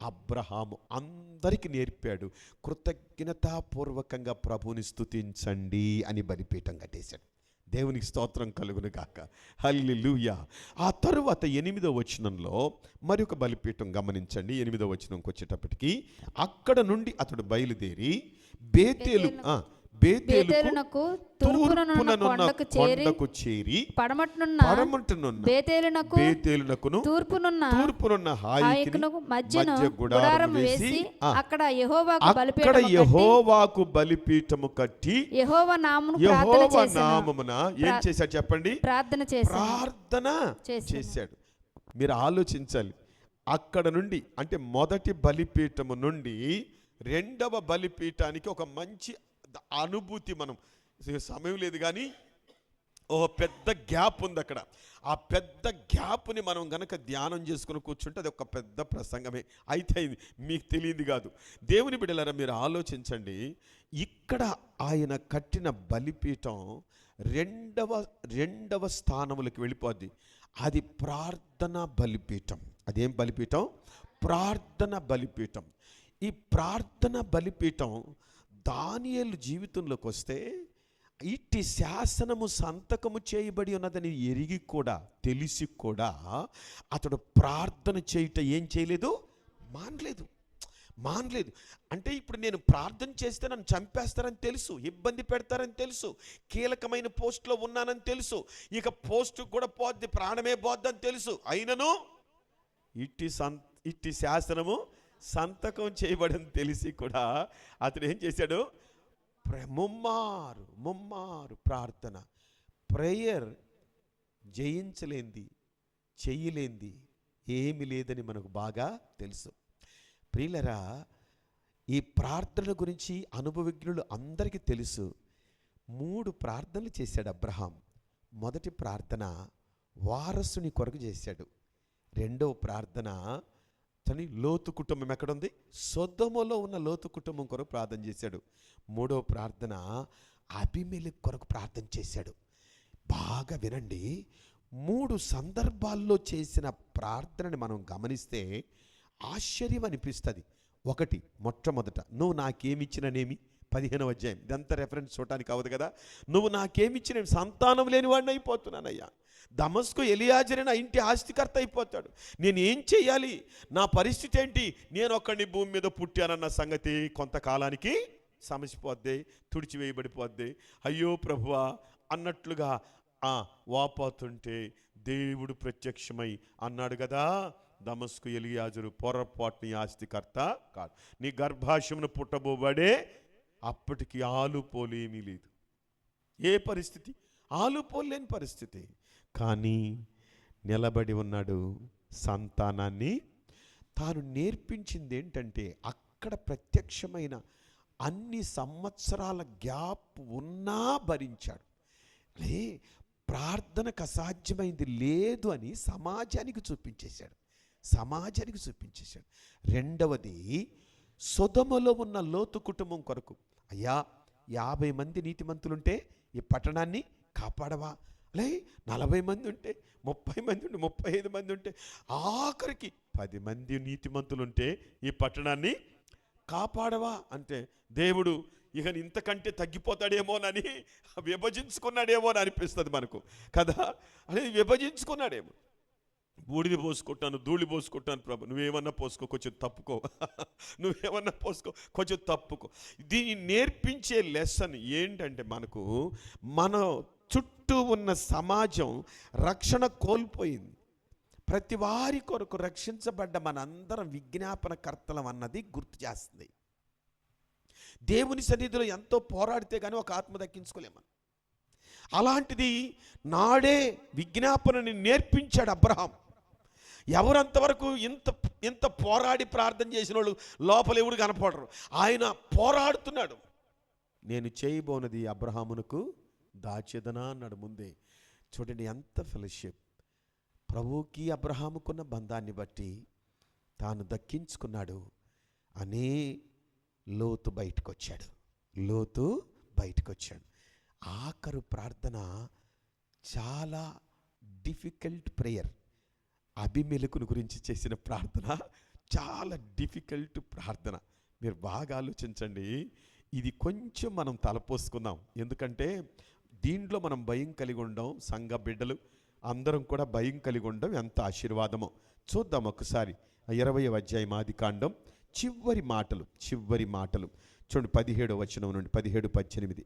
అబ్రహాము అందరికీ నేర్పాడు, కృతజ్ఞతాపూర్వకంగా ప్రభుని స్తుతించండి అని బలిపీఠం కట్టేశాడు. దేవునికి స్తోత్రం కలుగును గాక. హల్లెలూయా. ఆ తరువాత 8వ వచనంలో మరొక బలిపీఠం గమనించండి. 8వ వచనంకి వచ్చేటప్పటికి అక్కడ నుండి అతడు బయలుదేరి బేతేలునకు తూర్పుననున్న కొండకు చేరి పడమటనున్న బేతేలునకును తూర్పునున్న హాయికును మధ్య గుడారం వేసి అక్కడ యెహోవాకు బలిపీఠము కట్టి యెహోవా నామమున ఏం చేశాడు చెప్పండి, ప్రార్థన చేశాడు. మీరు ఆలోచించాలి, అక్కడ నుండి అంటే మొదటి బలిపీఠము నుండి రెండవ బలిపీఠానికి ఒక మంచి అనుభూతి, మనం సమయం లేదు కానీ ఓ పెద్ద గ్యాప్ ఉంది అక్కడ. ఆ పెద్ద గ్యాప్ని మనం గనక ధ్యానం చేసుకుని కూర్చుంటే అది ఒక పెద్ద ప్రసంగమే అయితే మీకు తెలియదు కాదు. దేవుని బిడ్డలారా, మీరు ఆలోచించండి, ఇక్కడ ఆయన కట్టిన బలిపీఠం రెండవ స్థానములకు వెళ్ళిపోద్ది. అది ప్రార్థన బలిపీఠం. అదేం బలిపీఠం? ప్రార్థన బలిపీఠం. ఈ ప్రార్థన బలిపీఠం దానియేలు జీవితంలోకి వస్తే ఇట్టి శాసనము సంతకము చేయబడి ఉన్నదని ఎరిగి కూడా, తెలిసి కూడా అతడు ప్రార్థన చేయుట ఏం చేయలేదు, మానలేదు. అంటే ఇప్పుడు నేను ప్రార్థన చేస్తే నన్ను చంపేస్తారని తెలుసు, ఇబ్బంది పెడతారని తెలుసు, కీలకమైన పోస్టులో ఉన్నానని తెలుసు, ఇక పోస్టు కూడా పోద్ది, ప్రాణమే పోద్దని తెలుసు. అయినను ఇట్టి శాసనము సంతకం చేయబడని తెలిసి కూడా అతడు ఏం చేశాడు, ముమ్మారు ప్రార్థన. ప్రేయర్ జయించలేంది, చెయ్యలేంది ఏమి లేదని మనకు బాగా తెలుసు. ప్రియులరా, ఈ ప్రార్థన గురించి అనుభవజ్ఞులు అందరికీ తెలుసు. 3 ప్రార్థనలు చేశాడు అబ్రహాం. మొదటి ప్రార్థన వారసుని కొరకు చేశాడు. రెండవ ప్రార్థన తని లోతు కుటుంబం ఎక్కడుంది, సొదొమలో ఉన్న లోతు కుటుంబం కొరకు ప్రార్థన చేశాడు. మూడవ ప్రార్థన అబీమెలెకు కొరకు ప్రార్థన చేశాడు. బాగా వినండి, 3 సందర్భాల్లో చేసిన ప్రార్థనని మనం గమనిస్తే ఆశ్చర్యం అనిపిస్తుంది. ఒకటి, మొట్టమొదట నువ్వు నాకేమిచ్చిననేమి, 15వ అధ్యాయం, ఇదంతా రెఫరెన్స్ చూడటానికి అవ్వదు కదా. నువ్వు నాకేమిచ్చిన, సంతానం లేని వాడిని అయిపోతున్నానయ్యా, దమస్కు ఎలియాజరు నా ఇంటి ఆస్తికర్త అయిపోతాడు, నేను ఏం చెయ్యాలి, నా పరిస్థితి ఏంటి, నేను ఒక్కడిని భూమి మీద పుట్టానన్న సంగతి కొంతకాలానికి సమసిపోద్ది, తుడిచివేయబడిపోద్ది. అయ్యో ప్రభువా అన్నట్లుగా వాపోతుంటే దేవుడు ప్రత్యక్షమై అన్నాడు కదా, దమస్కు ఎలియాజరు పొరపాటుని ఆస్తికర్త కాదు, నీ గర్భాశయమును పుట్టబోబడే అప్పటికి ఆలుపోలేమీ లేదు. ఏ పరిస్థితి, ఆలుపోలేని పరిస్థితి, కానీ నిలబడి ఉన్నాడు. సంతానాన్ని తాను నేర్పించింది ఏంటంటే, అక్కడ ప్రత్యక్షమైన అన్ని సంవత్సరాల గ్యాప్ ఉన్నా భరించాడు. ప్రార్థనకు అసాధ్యమైంది లేదు అని సమాజానికి చూపించేశాడు. రెండవది, సొదొమలో ఉన్న లోతు కుటుంబం కొరకు, అయ్యా 50 మంది నీతిమంతులుంటే ఈ పట్టణాన్ని కాపాడవా, 40 మంది ఉంటే, 30 మంది ఉంటే, 35 మంది ఉంటే, ఆఖరికి 10 మంది నీతిమంతులుంటే ఈ పట్టణాన్ని కాపాడవా అంటే దేవుడు ఇక ఇంతకంటే తగ్గిపోతాడేమోనని విభజించుకున్నాడేమో అని అనిపిస్తుంది మనకు కదా. అనేది విభజించుకున్నాడేమో. బూడిది పోసుకుంటాను, ధూళి పోసుకుంటాను ప్రభు, నువ్వేమన్నా పోసుకో, కొంచెం తప్పుకో నువ్వేమన్నా పోసుకో, కొంచెం తప్పుకో. దీన్ని నేర్పించే లెసన్ ఏంటంటే మనకు మన చుట్టూ ఉన్న సమాజం రక్షణ కోల్పోయింది. ప్రతి వారి కొరకు రక్షించబడ్డ మనందరం విజ్ఞాపనకర్తలం అన్నది గుర్తు చేస్తుంది. దేవుని సన్నిధిలో ఎంతో పోరాడితే కానీ ఒక ఆత్మ దక్కించుకోలేమని. అలాంటిది నాడే విజ్ఞాపనని నేర్పించాడు అబ్రహాం. ఎవరంతవరకు ఇంత పోరాడి ప్రార్థన చేసిన వాళ్ళు లోపల ఎవడు కనపడరు. ఆయన పోరాడుతున్నాడు. నేను చేయబోనది అబ్రహామునకు దాచేదనా అన్నాడు ముందే. చూడండి ఎంత ఫెలోషిప్. ప్రభువుకి అబ్రహాముకున్న బంధాన్ని బట్టి తాను దక్కించుకున్నాడు. అనే లోతు బయటకు వచ్చాడు. ఆఖరు ప్రార్థన చాలా డిఫికల్ట్ ప్రేయర్. అబీమెలెకును గురించి చేసిన ప్రార్థన చాలా డిఫికల్ట్ ప్రార్థన. మీరు బాగా ఆలోచించండి. ఇది కొంచెం మనం తలపోసుకుందాం. ఎందుకంటే దీంట్లో మనం భయం కలిగి ఉండం, సంఘ బిడ్డలు అందరం కూడా భయం కలిగి ఉండం ఎంత ఆశీర్వాదమో. చూద్దాం ఒకసారి 20వ అధ్యాయం ఆదికాండం చివరి మాటలు చూడండి. 17వ వచనం నుండి 17-18.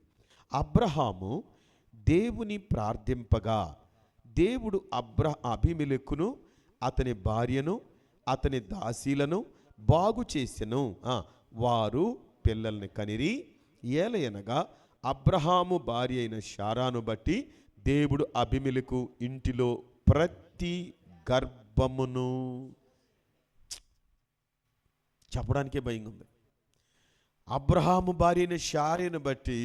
అబ్రహాము దేవుని ప్రార్థింపగా దేవుడు అబీమెలెకును అతని భార్యను అతని దాసీలను బాగు చేసెను. వారు పిల్లల్ని కనిరి. ఏలయనగా అబ్రహాము భార్య అయిన శారాను బట్టి దేవుడు అబీమెలెకు ఇంటిలో ప్రతి గర్భమును, చెప్పడానికే భయంగా ఉంది. అబ్రహాము భార్య అయిన శారాను బట్టి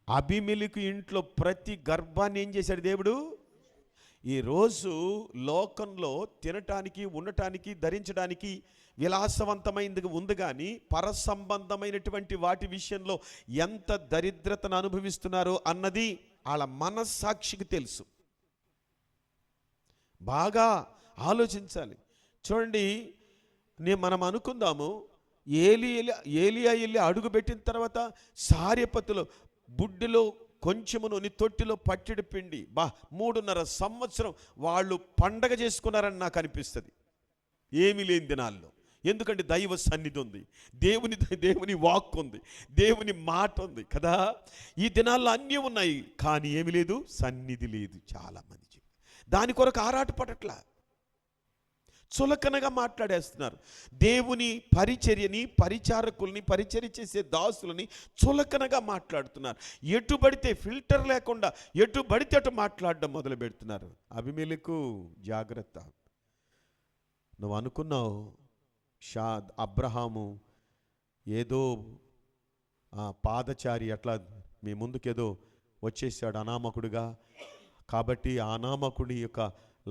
అబీమెలెకు ఇంట్లో ప్రతి గర్భాన్ని ఏం చేశాడు దేవుడు? ఈరోజు లోకంలో తినటానికి, ఉండటానికి, ధరించడానికి విలాసవంతమైనది ఉంది, కానీ పరసంబంధమైనటువంటి వాటి విషయంలో ఎంత దరిద్రతను అనుభవిస్తున్నారో అన్నది వాళ్ళ మనస్సాక్షికి తెలుసు. బాగా ఆలోచించాలి. చూడండి, మనం అనుకుందాము ఏలియా వెళ్ళి అడుగు పెట్టిన తర్వాత సారెపతులో బుడ్డిలో కొంచెము నూనె, తొట్టిలో పట్టెడు పిండి, 3.5 సంవత్సరం వాళ్ళు పండగ చేసుకున్నారని నాకు అనిపిస్తుంది. ఏమీ లేని దినాల్లో. ఎందుకంటే దైవ సన్నిధి ఉంది, దేవుని వాక్ ఉంది, దేవుని మాట ఉంది కదా. ఈ దినాల్లో అన్నీ ఉన్నాయి, కానీ ఏమీ లేదు, సన్నిధి లేదు. చాలా మంది దాని కొరకు ఆరాటపడట్లా, చులకనగా మాట్లాడేస్తున్నారు. దేవుని పరిచర్యని, పరిచారకుల్ని, పరిచర్య చేసే దాసులని చులకనగా మాట్లాడుతున్నారు. ఎటు పడితే ఫిల్టర్ లేకుండా ఎటు పడితే అటు మాట్లాడడం మొదలు పెడుతున్నారు. అబీమెలెకు జాగ్రత్త. నువ్వు అనుకున్నావు అబ్రహాము ఏదో పాదచారి అట్లా మీ ముందుకేదో వచ్చేసాడు అనామకుడుగా, కాబట్టి ఆ అనామకుడి యొక్క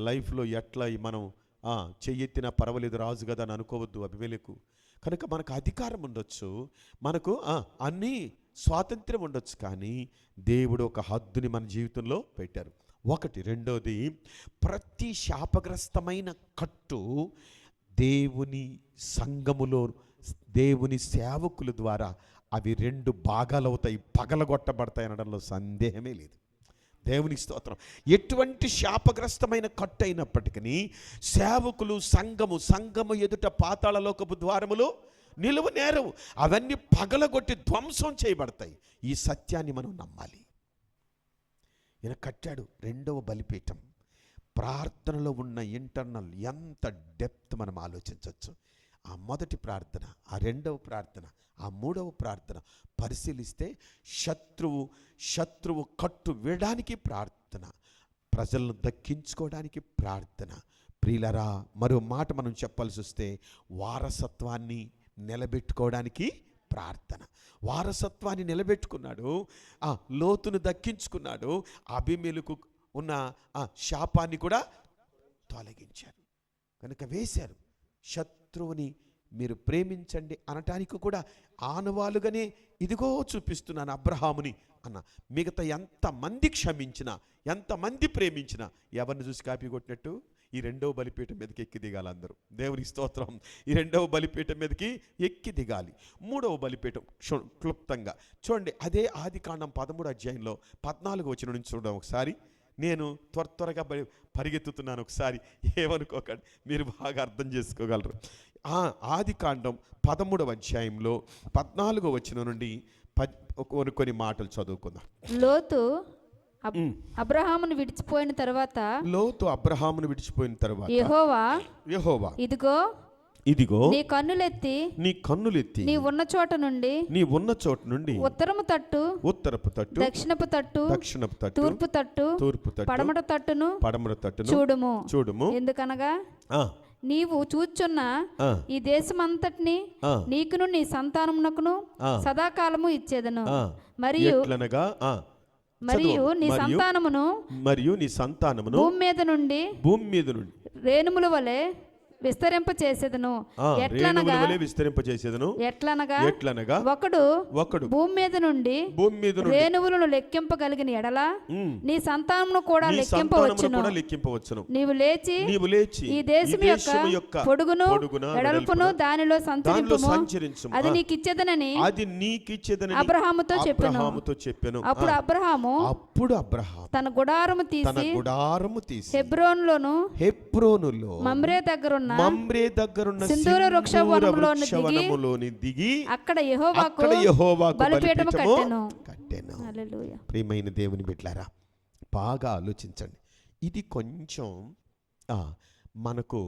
లైఫ్లో ఎట్లా మనం చెయ్యెత్తినా పర్వాలేదు, రాజు కదా అని అనుకోవద్దు అబీమెలెకు. కనుక మనకు అధికారం ఉండొచ్చు, మనకు అన్నీ స్వాతంత్ర్యం ఉండొచ్చు, కానీ దేవుడు ఒక హద్దుని మన జీవితంలో పెట్టారు. ఒకటి. రెండోది, ప్రతి శాపగ్రస్తమైన కట్టు దేవుని సంఘములో దేవుని సేవకుల ద్వారా అవి 2 భాగాలవుతాయి, పగలగొట్టబడతాయి అనడంలో సందేహమే లేదు. దేవునికి స్తోత్రం. ఎటువంటి శాపగ్రస్తమైన కట్టు అయినప్పటికీ సేవకులు, సంఘము ఎదుట పాతాళలోకపు ద్వారములు నిలువ నేరవు. అవన్నీ పగలగొట్టి ధ్వంసం చేయబడతాయి. ఈ సత్యాన్ని మనం నమ్మాలి. ఈయన కట్టాడు 2వ బలిపీఠం. ప్రార్థనలో ఉన్న ఇంటర్నల్ ఎంత డెప్త్ మనం ఆలోచించవచ్చు. ఆ మొదటి ప్రార్థన, ఆ 2వ ప్రార్థన, ఆ 3వ ప్రార్థన పరిశీలిస్తే శత్రువు కట్టు వేయడానికి ప్రార్థన, ప్రజలను దక్కించుకోవడానికి ప్రార్థన. ప్రియులరా, మరో మాట మనం చెప్పాల్సి వస్తే వారసత్వాన్ని నిలబెట్టుకోవడానికి ప్రార్థన. వారసత్వాన్ని నిలబెట్టుకున్నాడు, లోతును దక్కించుకున్నాడు, అబీమెలెకు ఉన్న శాపాన్ని కూడా తొలగించారు. కనుక వేశారు. శత్రువుని మీరు ప్రేమించండి అనటానికి కూడా ఆనవాలుగానే ఇదిగో చూపిస్తున్నాను అబ్రహాముని అన్న. మిగతా ఎంతమంది క్షమించినా, ఎంతమంది ప్రేమించినా ఎవరిని చూసి కాపీ కొట్టినట్టు ఈ 2వ బలిపీఠం మీదకి ఎక్కి దిగాలి అందరూ. దేవుని స్తోత్రం. ఈ 2వ బలిపీఠం మీదకి ఎక్కి దిగాలి. 3వ బలిపీఠం క్లుప్తంగా చూడండి. అదే ఆదికాండం 13వ అధ్యాయంలో 14వ వచనం నుంచి చూడడం ఒకసారి. నేను త్వరగా పరిగెత్తుతున్నాను, ఒకసారి ఏమనుకోకండి, మీరు బాగా అర్థం చేసుకోగలరు. ఆదికాండం 13వ అధ్యాయంలో 14వ వచనం నుండి కొన్ని మాటలు చదువుకుందాం. లోతు అబ్రహామును విడిచిపోయిన తర్వాత యెహోవా ఇదిగో నీ కన్నులెత్తి నీ ఉన్న చోట నుండి ఉత్తరపు తట్టు దక్షిణపు తట్టు తూర్పు తట్టు పడమట తట్టును చూడుము. ఎందుకనగా నీవు చూచున్న ఈ దేశమంతటిని నీకును నీ సంతానమునకును సదాకాలము ఇచ్చేదను. మరియు నీ సంతానమును భూమి మీద నుండి రేణుముల వలె విస్తరింప చేసేదను. ఎట్లనగా ఒకడు భూమి మీద నుండి రేణువులను లెక్కింపగలిగిన ఎడల నీ సంతానమును కూడా లెక్కింపవచ్చును. నీవు లేచి ఈ దేశం యొక్క పొడుగును వెడల్పును దానిలో సంచరించుము, అది నీకు ఇచ్చేదనని అబ్రహాముతో చెప్పెను. అప్పుడు అబ్రహాము తన గుడారము తీసి హెబ్రోనులో మమ్రే దగ్గరున్న సింధూర వృక్షవనములోని దిగి అక్కడ యెహోవాకు బలిపీఠము కట్టెను. హల్లెలూయా. ప్రియమైన దేవుని బిడ్డలారా, బాగా ఆలోచించండి. ఇది కొంచెం మనకు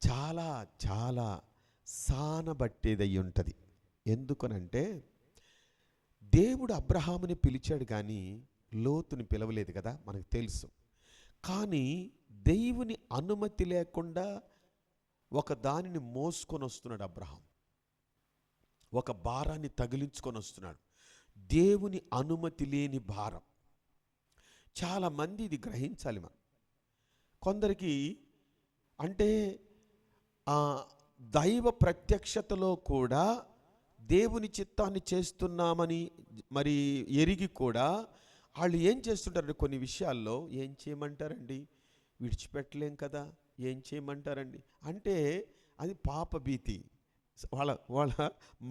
చాలా చాలా సానబట్టేదై ఉంటుంది. ఎందుకనంటే దేవుడు అబ్రహాముని పిలిచాడు కానీ లోతుని పిలవలేదు కదా, మనకు తెలుసు. కానీ దేవుని అనుమతి లేకుండా ఒక దానిని మోసుకొని వస్తున్నాడు అబ్రహాం, ఒక భారాన్ని తగిలించుకొని వస్తున్నాడు. దేవుని అనుమతి లేని భారం. చాలామంది ఇది గ్రహించాలి. మనం కొందరికి అంటే దైవ ప్రత్యక్షతలో కూడా దేవుని చిత్తాన్ని చేస్తున్నామని మరి ఎరిగి కూడా వాళ్ళు ఏం చేస్తుంటారంటే కొన్ని విషయాల్లో ఏం చేయమంటారండి, విడిచిపెట్టలేం కదా, ఏం చేయమంటారండి అంటే అది పాపభీతి. వాళ్ళ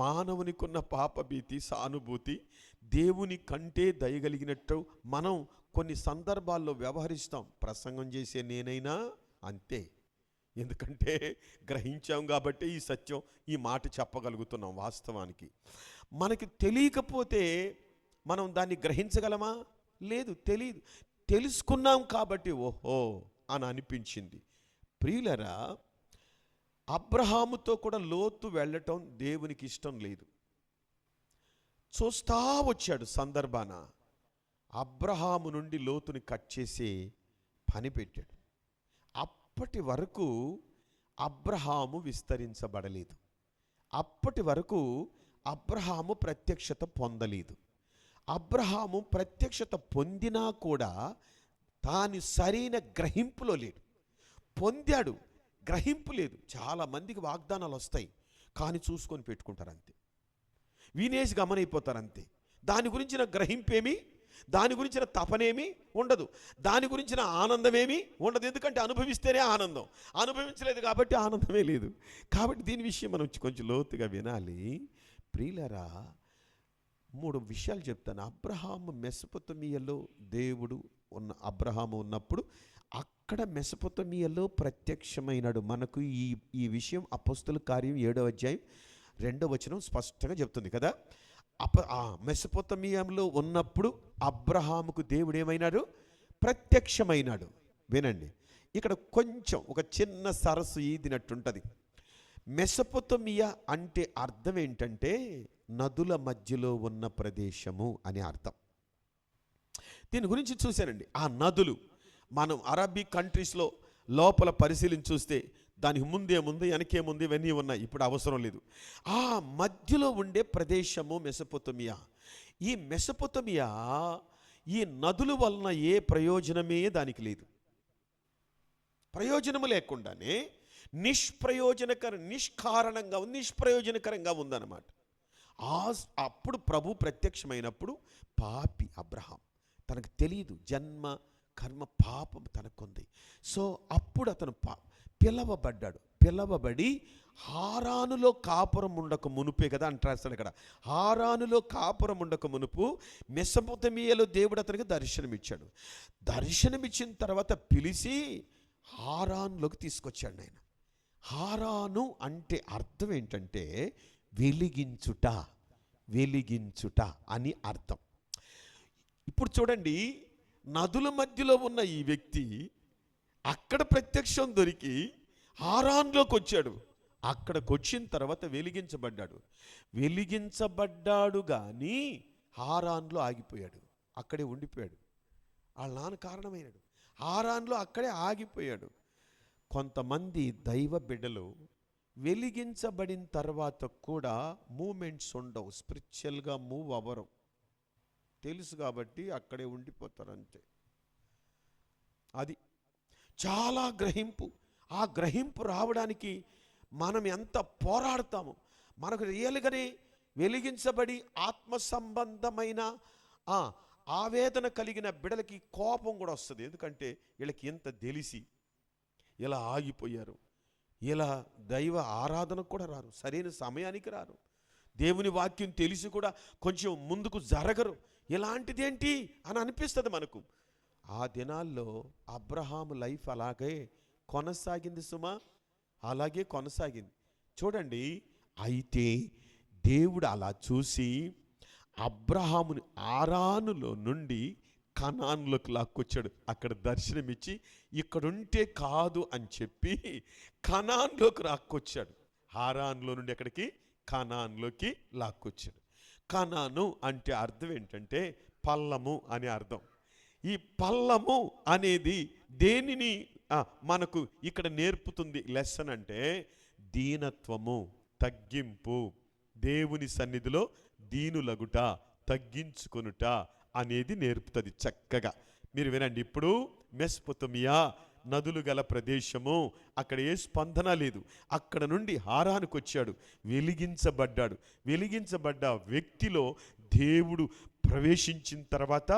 మానవునికి ఉన్న పాపభీతి, సానుభూతి దేవుని కంటే దయగలిగినట్టు మనం కొన్ని సందర్భాల్లో వ్యవహరిస్తాం. ప్రసంగం చేసే నేనైనా అంతే. ఎందుకంటే గ్రహించాం కాబట్టి ఈ సత్యం, ఈ మాట చెప్పగలుగుతున్నాం. వాస్తవానికి మనకి తెలియకపోతే మనం దాన్ని గ్రహించగలమా? లేదు, తెలియదు. తెలుసుకున్నాం కాబట్టి ఓహో అని అనిపించింది. ప్రియులరా, అబ్రహాముతో కూడా లోతు వెళ్ళటం దేవునికి ఇష్టం లేదు. చూస్తా వచ్చాడు సందర్భాన అబ్రహాము నుండి లోతుని కట్ చేసి పని పెట్టాడు. అప్పటి వరకు అబ్రహాము విస్తరించబడలేదు. అప్పటి వరకు అబ్రహాము ప్రత్యక్షత పొందలేదు. అబ్రహాము ప్రత్యక్షత పొందినా కూడా తాను సరైన గ్రహింపులో లేడు. పొందాడు, గ్రహింపు లేదు. చాలామందికి వాగ్దానాలు వస్తాయి కానీ చూసుకొని పెట్టుకుంటారు అంతే, వినేసి గమనైపోతారు అంతే. దాని గురించిన గ్రహింపేమి, దాని గురించిన తపనేమి ఉండదు, దాని గురించిన ఆనందమేమి ఉండదు. ఎందుకంటే అనుభవిస్తేనే ఆనందం, అనుభవించలేదు కాబట్టి ఆనందమే లేదు. కాబట్టి దీని విషయం మనం కొంచెం లోతుగా వినాలి. ప్రియులరా, 3 విషయాలు చెప్తాను. అబ్రహాము మెసొపొతేమియాలో దేవుడు అబ్రహాము ఉన్నప్పుడు అక్కడ మెసొపొతేమియాలో ప్రత్యక్షమైనాడు. మనకు ఈ విషయం అపోస్తల కార్యం 7వ అధ్యాయం 2వ వచనం స్పష్టంగా చెప్తుంది కదా. మెసొపొతేమియాలో ఉన్నప్పుడు అబ్రహాముకు దేవుడు ఏమైనాడు? ప్రత్యక్షమైనాడు. వినండి, ఇక్కడ కొంచెం ఒక చిన్న సరస్సు ఈదినట్టుంటుంది. మెసొపొతేమియా అంటే అర్థం ఏంటంటే నదుల మధ్యలో ఉన్న ప్రదేశము అని అర్థం. దీని గురించి చూశానండి. ఆ నదులు మనం అరబిక్ కంట్రీస్లో లోపల పరిశీలించి చూస్తే దానికి ముందేముంది, వెనకేముంది, ఇవన్నీ ఉన్నాయి. ఇప్పుడు అవసరం లేదు. ఆ మధ్యలో ఉండే ప్రదేశము మెసొపొతేమియా. ఈ మెసొపొతేమియా ఈ నదుల వలన ఏ ప్రయోజనమే దానికి లేదు. ప్రయోజనము లేకుండానే నిష్ప్రయోజనకరంగా ఉందన్నమాట. అప్పుడు ప్రభు ప్రత్యక్షమైనప్పుడు పాపి అబ్రహాం, తనకు తెలియదు, జన్మ కర్మ పాపం తనకుంది. సో అప్పుడు అతను పిలవబడ్డాడు. పిలవబడి హారానులో కాపురం ఉండక మునుపే కదా అంటారు ఇక్కడ. హారానులో కాపురం ఉండక మునుపు మెసొపొతేమియాలో దేవుడు అతనికి దర్శనమిచ్చాడు. దర్శనమిచ్చిన తర్వాత పిలిచి హారానులోకి తీసుకొచ్చాడు ఆయన. హారాను అంటే అర్థం ఏంటంటే వెలిగించుట, వెలిగించుట అని అర్థం. ఇప్పుడు చూడండి, నదుల మధ్యలో ఉన్న ఈ వ్యక్తి అక్కడ ప్రత్యక్షం దొరికి హారాన్లోకి వచ్చాడు. అక్కడికి వచ్చిన తర్వాత వెలిగించబడ్డాడు. వెలిగించబడ్డాడు కానీ హారాన్లో ఆగిపోయాడు, అక్కడే ఉండిపోయాడు. వాళ్ళ నాన్న కారణమైనాడు. హారాన్లో అక్కడే ఆగిపోయాడు. కొంతమంది దైవ బిడ్డలు వెలిగించబడిన తర్వాత కూడా మూమెంట్స్ ఉండవు, స్పిరిచువల్గా మూవ్ అవ్వరు. తెలుసు కాబట్టి అక్కడే ఉండిపోతారు అంతే. అది చాలా గ్రహింపు. ఆ గ్రహింపు రావడానికి మనం ఎంత పోరాడతాము. మనకు రియల్గానే వెలిగించబడి ఆత్మ సంబంధమైన ఆవేదన కలిగిన బిడలకి కోపం కూడా వస్తుంది. ఎందుకంటే వీళ్ళకి ఎంత తెలిసి ఇలా ఆగిపోయారు, ఇలా దైవ ఆరాధనకు కూడా రారు, సరైన సమయానికి రారు, దేవుని వాక్యం తెలిసి కూడా కొంచెం ముందుకు జరగరు. ఇలాంటిదేంటి అని అనిపిస్తుంది మనకు. ఆ దినాల్లో అబ్రహాము లైఫ్ అలాగే కొనసాగింది సుమా, అలాగే కొనసాగింది. చూడండి, అయితే దేవుడు అలా చూసి అబ్రహాముని ఆరానులో నుండి కనాన్లోకి లాక్కొచ్చాడు. అక్కడ దర్శనమిచ్చి ఇక్కడుంటే కాదు అని చెప్పి కనాన్లోకి లాక్కొచ్చాడు. హారాన్లో నుండి ఎక్కడికి? కనాన్లోకి లాక్కొచ్చాడు. కనాను అంటే అర్థం ఏంటంటే పల్లము అని అర్థం. ఈ పల్లము అనేది దేనిని మనకు ఇక్కడ నేర్పుతుంది లెసన్ అంటే దీనత్వము, తగ్గింపు, దేవుని సన్నిధిలో దీనులగుట, తగ్గించుకొనుట అనేది నేర్పుతుంది చక్కగా. మీరు వినండి, ఇప్పుడు మెసొపొతేమియా నదులు గల ప్రదేశము, అక్కడ ఏ స్పందన లేదు. అక్కడ నుండి హారానికి వచ్చాడు, వెలిగించబడ్డాడు. వెలిగించబడ్డ వ్యక్తిలో దేవుడు ప్రవేశించిన తర్వాత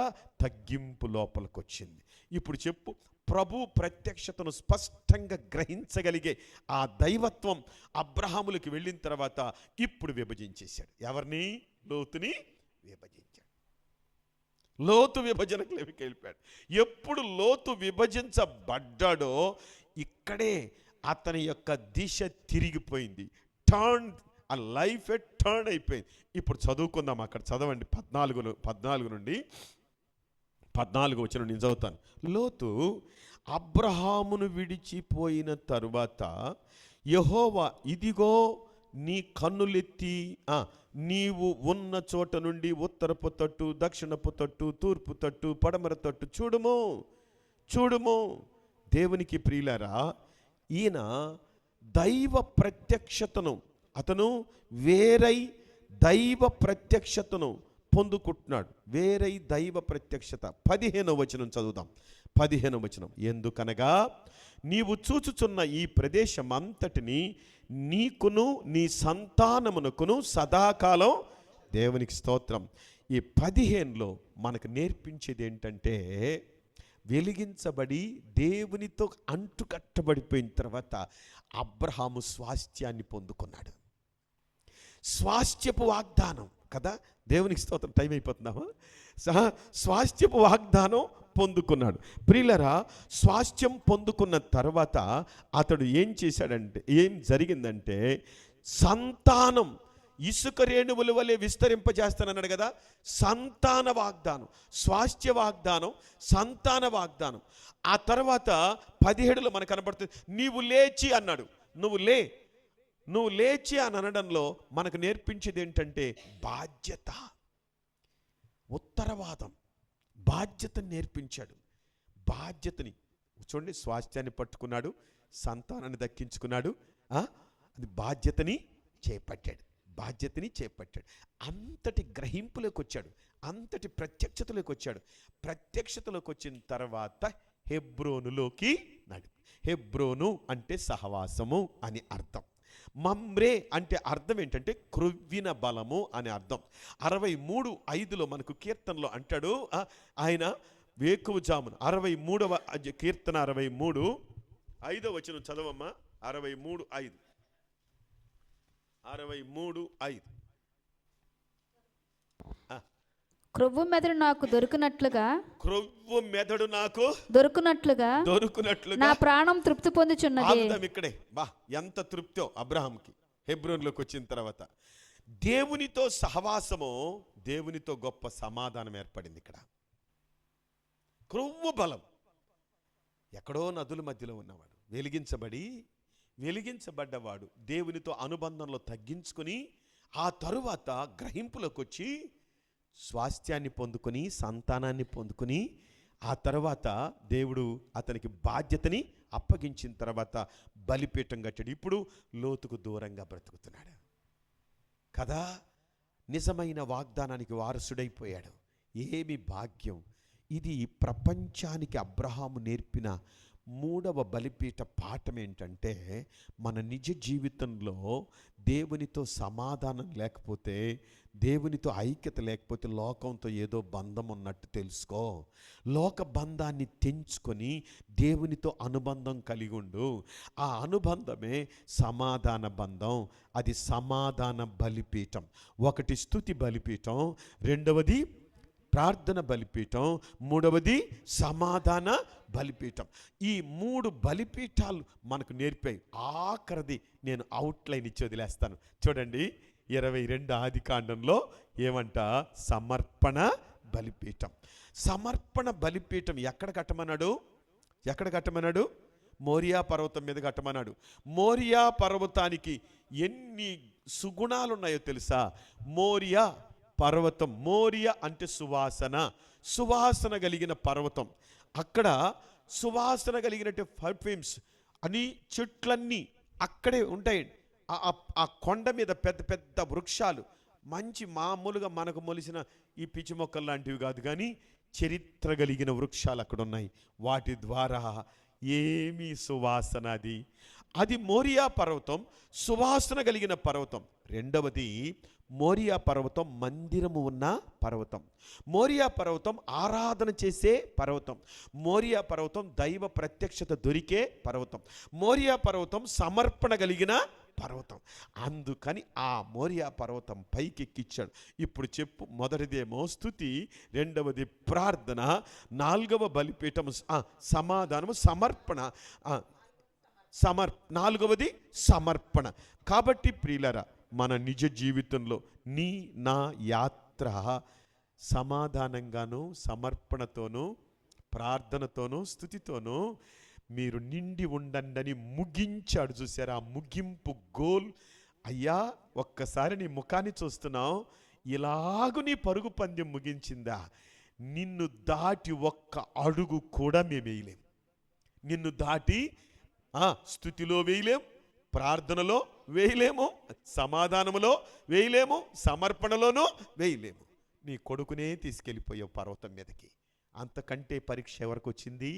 తగ్గింపు లోపలికి వచ్చింది. ఇప్పుడు చెప్పు, ప్రభు ప్రత్యక్షతను స్పష్టంగా గ్రహించగలిగే ఆ దైవత్వం అబ్రహాములకు వెళ్ళిన తర్వాత ఇప్పుడు విభజించేశాడు. ఎవరిని? లోతుని విభజించాడు. లోతు విభజనకు వెళ్ళిపోయాడు. ఎప్పుడు లోతు విభజించబడ్డాడో ఇక్కడే అతని యొక్క దిశ తిరిగిపోయింది. టర్న్, ఆ లైఫ్ టర్న్ అయిపోయింది. ఇప్పుడు చదువుకుందాం. అక్కడ చదవండి, 14 నుండి 14 వచనం నేను చదువుతాను. లోతు అబ్రహామును విడిచిపోయిన తరువాత యెహోవా, ఇదిగో నీ కన్నులెత్తి నీవు ఉన్న చోట నుండి ఉత్తరపు తట్టు, దక్షిణపు తట్టు, తూర్పు తట్టు, పడమర తట్టు చూడుము, చూడుము. దేవునికి ప్రియులారా, ఈయన దైవ ప్రత్యక్షతను, అతను వేరై దైవ ప్రత్యక్షతను పొందుకుంటున్నాడు. వేరై దైవ ప్రత్యక్షత. 15వ వచనం చదువుదాం. 15వ వచనం, ఎందుకనగా నీవు చూచుచున్న ఈ ప్రదేశం అంతటిని నీకును నీ సంతానమునకును సదాకాలం, దేవునికి స్తోత్రం. ఈ 15లో మనకు నేర్పించేది ఏంటంటే వెలిగించబడి దేవునితో అంటుకట్టబడిపోయిన తర్వాత అబ్రహాము స్వాస్థ్యాన్ని పొందుకున్నాడు. స్వాస్థ్యపు వాగ్దానం కదా, దేవునికి స్తోత్రం. టైం అయిపోతుందామా? స్వాస్థ్యపు వాగ్దానం పొందుకున్నాడు. ప్రియులరా, స్వాస్థ్యం పొందుకున్న తర్వాత అతడు ఏం చేశాడంటే, ఏం జరిగిందంటే సంతానం ఇసుక రేణువుల వలె విస్తరింపజేస్తానన్నాడు కదా. సంతాన వాగ్దానం, స్వాస్థ్య వాగ్దానం, సంతాన వాగ్దానం. ఆ తర్వాత 17లో మనకు కనబడుతుంది, నీవు లేచి అన్నాడు. నువ్వు లేచి అని అనడంలో మనకు నేర్పించేది ఏంటంటే బాధ్యత, ఉత్తరవాదం, బాధ్యతని నేర్పించాడు. బాధ్యతని చూడండి, స్వాస్థ్యాన్ని పట్టుకున్నాడు, సంతానాన్ని దక్కించుకున్నాడు, అది బాధ్యతని చేపట్టాడు. అంతటి గ్రహింపులోకి వచ్చాడు, అంతటి ప్రత్యక్షతలోకి వచ్చాడు. ప్రత్యక్షతలోకి వచ్చిన తర్వాత హెబ్రోనులోకి నడిపి. హెబ్రోను అంటే సహవాసము అని అర్థం. మమ్రే అంటే అర్థం ఏంటంటే క్రొవ్విన బలము అని అర్థం. 63:5లో మనకు కీర్తనలో అంటాడు ఆయన, వేకువజామున 63వ కీర్తన 63:5 వచనం చదవమ్మా. 63:5. 63:5. క్రొవ్వు మెదడు నాకు దొరికినట్లుగా క్రొవ్వు మెదడు నాకు దొరికినట్లుగా నా ప్రాణం తృప్తి పొందుచున్నది. ఇక్కడే బా ఎంత తృప్తో అబ్రహాంకి హెబ్రోన్లోకి వచ్చిన తర్వాత. దేవునితో సహవాసము, దేవునితో గొప్ప సమాధానం ఏర్పడింది. ఇక్కడ క్రొవ్వు బలం. ఎక్కడో నదుల మధ్యలో ఉన్నవాడు వెలిగించబడ్డవాడు దేవునితో అనుబంధంలో తగ్గించుకొని ఆ తరువాత గ్రహింపులోకి వచ్చి స్వాస్థ్యాన్ని పొందుకొని సంతానాన్ని పొందుకొని ఆ తర్వాత దేవుడు అతనికి బాధ్యతని అప్పగించిన తర్వాత బలిపీఠం కట్టాడు. ఇప్పుడు లోతుకు దూరంగా బ్రతుకుతున్నాడు కదా. నిజమైన వాగ్దానానికి వారసుడైపోయాడు. ఏమి భాగ్యం! ఇది ప్రపంచానికి అబ్రహాము నేర్పిన 3వ బలిపీఠ పాఠం ఏంటంటే, మన నిజ జీవితంలో దేవునితో సమాధానం లేకపోతే, దేవునితో ఐక్యత లేకపోతే లోకంతో ఏదో బంధం ఉన్నట్టు తెలుసుకో. లోక బంధాన్ని తెంచుకొని దేవునితో అనుబంధం కలిగి ఉండు. ఆ అనుబంధమే సమాధాన బంధం. అది సమాధాన బలిపీఠం. ఒకటి స్తుతి బలిపీఠం, రెండవది ప్రార్థన బలిపీఠం, మూడవది సమాధాన బలిపీఠం. ఈ 3 బలిపీఠాలు మనకు నేర్పాయి. ఆఖరిది నేను అవుట్లైన్ ఇచ్చి వదిలేస్తాను. చూడండి 22 ఆదికాండంలో ఏమంట? సమర్పణ బలిపీఠం. సమర్పణ బలిపీఠం ఎక్కడ కట్టమన్నాడు? మోరియా పర్వతం మీద కట్టమన్నాడు. మోరియా పర్వతానికి ఎన్ని సుగుణాలు ఉన్నాయో తెలుసా? మోరియా పర్వతం, మోరియా అంటే సువాసన కలిగిన పర్వతం. అక్కడ సువాసన కలిగినట్టు పర్ఫ్యూమ్స్ అని చెట్లన్నీ అక్కడే ఉంటాయి. ఆ కొండ మీద పెద్ద పెద్ద వృక్షాలు, మంచి మామూలుగా మనకు మొలిసిన ఈ పిచ్చి మొక్కలు లాంటివి కాదు, కానీ చరిత్ర కలిగిన వృక్షాలు అక్కడ ఉన్నాయి. వాటి ద్వారా ఏమి సువాసన! అది మోరియా పర్వతం, సువాసన కలిగిన పర్వతం. రెండవది మోరియా పర్వతం మందిరము ఉన్న పర్వతం. మోరియా పర్వతం ఆరాధన చేసే పర్వతం. మోరియా పర్వతం దైవ ప్రత్యక్షత దొరికే పర్వతం. మోరియా పర్వతం సమర్పణ కలిగిన పర్వతం. అందుకని ఆ మోరియా పర్వతం పైకెక్కించాడు. ఇప్పుడు చెప్పు, మొదటిదేమో స్తుతి, రెండవది ప్రార్థన, 4వ బలిపీఠం సమాధానము, నాలుగవది సమర్పణ. కాబట్టి ప్రియులారా, మన నిజ జీవితంలో నా యాత్ర సమాధానంగాను, సమర్పణతోనూ, ప్రార్థనతోనూ, స్తుతితోనూ మీరు నిండి ఉండండి ముగించాడు. చూసారా? ఆ ముగింపు గోల్. అయ్యా, ఒక్కసారి నీ ముఖాన్ని చూస్తున్నావు, ఇలాగు నీ పరుగు పందెం ముగించిందా? నిన్ను దాటి ఒక్క అడుగు కూడా మేము వేయలేం. నిన్ను దాటి స్తుతిలో వేయలేం, ప్రార్థనలో వేయలేము, సమాధానములో వేయలేము, సమర్పణలోనూ వేయలేము. నీ కొడుకునే తీసుకెళ్ళిపోయావు పర్వతం మీదకి. అంతకంటే పరీక్ష ఎవరికి వచ్చింది?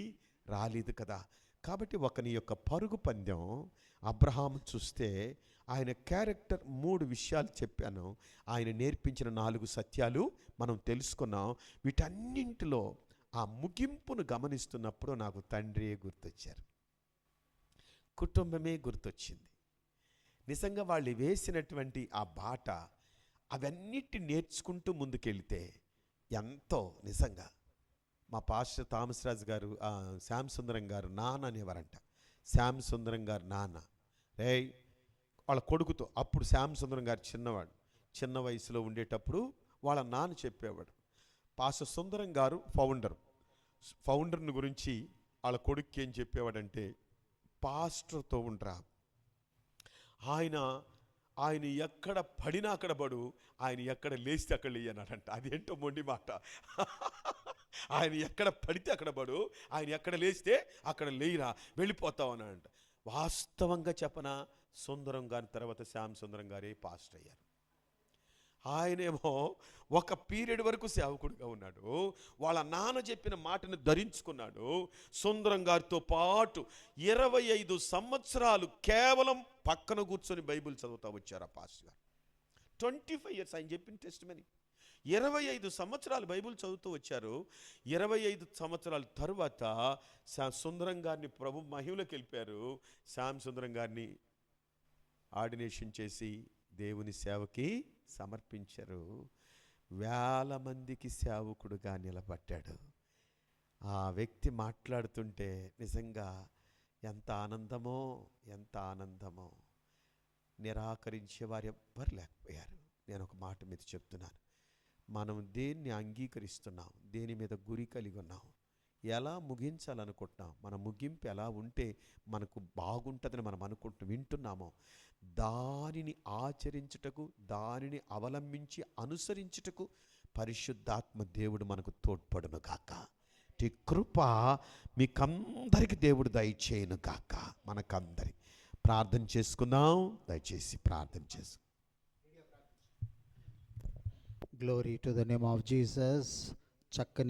రాలేదు కదా. కాబట్టి ఒకని యొక్క పరుగు పందెం అబ్రహాము చూస్తే ఆయన క్యారెక్టర్ 3 విషయాలు చెప్పాను. ఆయన నేర్పించిన 4 సత్యాలు మనం తెలుసుకున్నాం. వీటన్నింటిలో ఆ ముగింపును గమనిస్తున్నప్పుడు నాకు తండ్రియే గుర్తొచ్చారు, కుటుంబమే గుర్తొచ్చింది. నిజంగా వాళ్ళు వేసినటువంటి ఆ బాట, అవన్నిటి నేర్చుకుంటూ ముందుకెళ్తే ఎంతో నిజంగా. మా పాస్టర్ థామస్ రాజు గారు, శ్యామ్ సుందరం గారు నాన్న అనేవారంట. శ్యామ్ సుందరం గారు నాన్న వాళ్ళ కొడుకుతో, అప్పుడు శ్యామ్ సుందరం గారు చిన్న వయసులో ఉండేటప్పుడు వాళ్ళ నాన్న చెప్పేవాడు. పాస్టర్ సుందరం గారు ఫౌండర్ని గురించి వాళ్ళ కొడుక్కి ఏం చెప్పేవాడంటే, పాస్టర్తో ఉండరా, ఆయన ఎక్కడ పడినా అక్కడ పడు, ఆయన ఎక్కడ లేస్తే అక్కడ లేయన్నాడంట. అదేంటో మొండి మాట. ఆయన ఎక్కడ పడితే అక్కడ పడు, ఆయన ఎక్కడ లేస్తే అక్కడ లేయిరా, వెళ్ళిపోతావు అన్నాడంట. వాస్తవంగా చెప్పనా, సుందరం గారి తర్వాత శ్యామ్ సుందరం గారే పాస్టర్ అయ్యారు. ఆయనేమో ఒక పీరియడ్ వరకు సేవకుడిగా ఉన్నాడు. వాళ్ళ నాన్న చెప్పిన మాటను ధరించుకున్నాడు. సుందరం గారితో పాటు 25 సంవత్సరాలు కేవలం పక్కన కూర్చొని బైబిల్ చదువుతా వచ్చారు ఆ పాస్టర్ గారు. 25 years ఆయన చెప్పిన టెస్టిమనీ. 25 సంవత్సరాలు బైబిల్ చదువుతూ వచ్చారు. 25 సంవత్సరాల తరువాత సుందరం గారిని ప్రభు మహిమలోకి వెళ్ళిపోయారు. శ్యామ్ సుందరం గారిని ఆర్డినేషన్ చేసి దేవుని సేవకి సమర్పించారు. వేల మందికి సేవకుడుగా నిలబడ్డాడు. ఆ వ్యక్తి మాట్లాడుతుంటే నిజంగా ఎంత ఆనందమో, ఎంత ఆనందమో. నిరాకరించే వారు ఎవ్వరు లేకపోయారు. నేను ఒక మాట మీద చెప్తున్నాను, మనం దేన్ని అంగీకరిస్తున్నాం, దేని మీద గురి కలిగి ఉన్నాం, ఎలా ముగించాలనుకుంటున్నాం, మన ముగింపు ఎలా ఉంటే మనకు బాగుంటుందని మనం వింటున్నామో దానిని ఆచరించుటకు, దానిని అవలంబించి అనుసరించుటకు పరిశుద్ధాత్మ దేవుడు మనకు తోడ్పడును గాక. ఈ కృప మీకందరికి దేవుడు దయచేయును గాక. మనకందరికి ప్రార్థన చేసుకుందాం. దయచేసి ప్రార్థన చేసుకుందాం. Glory to the name of Jesus. చక్కని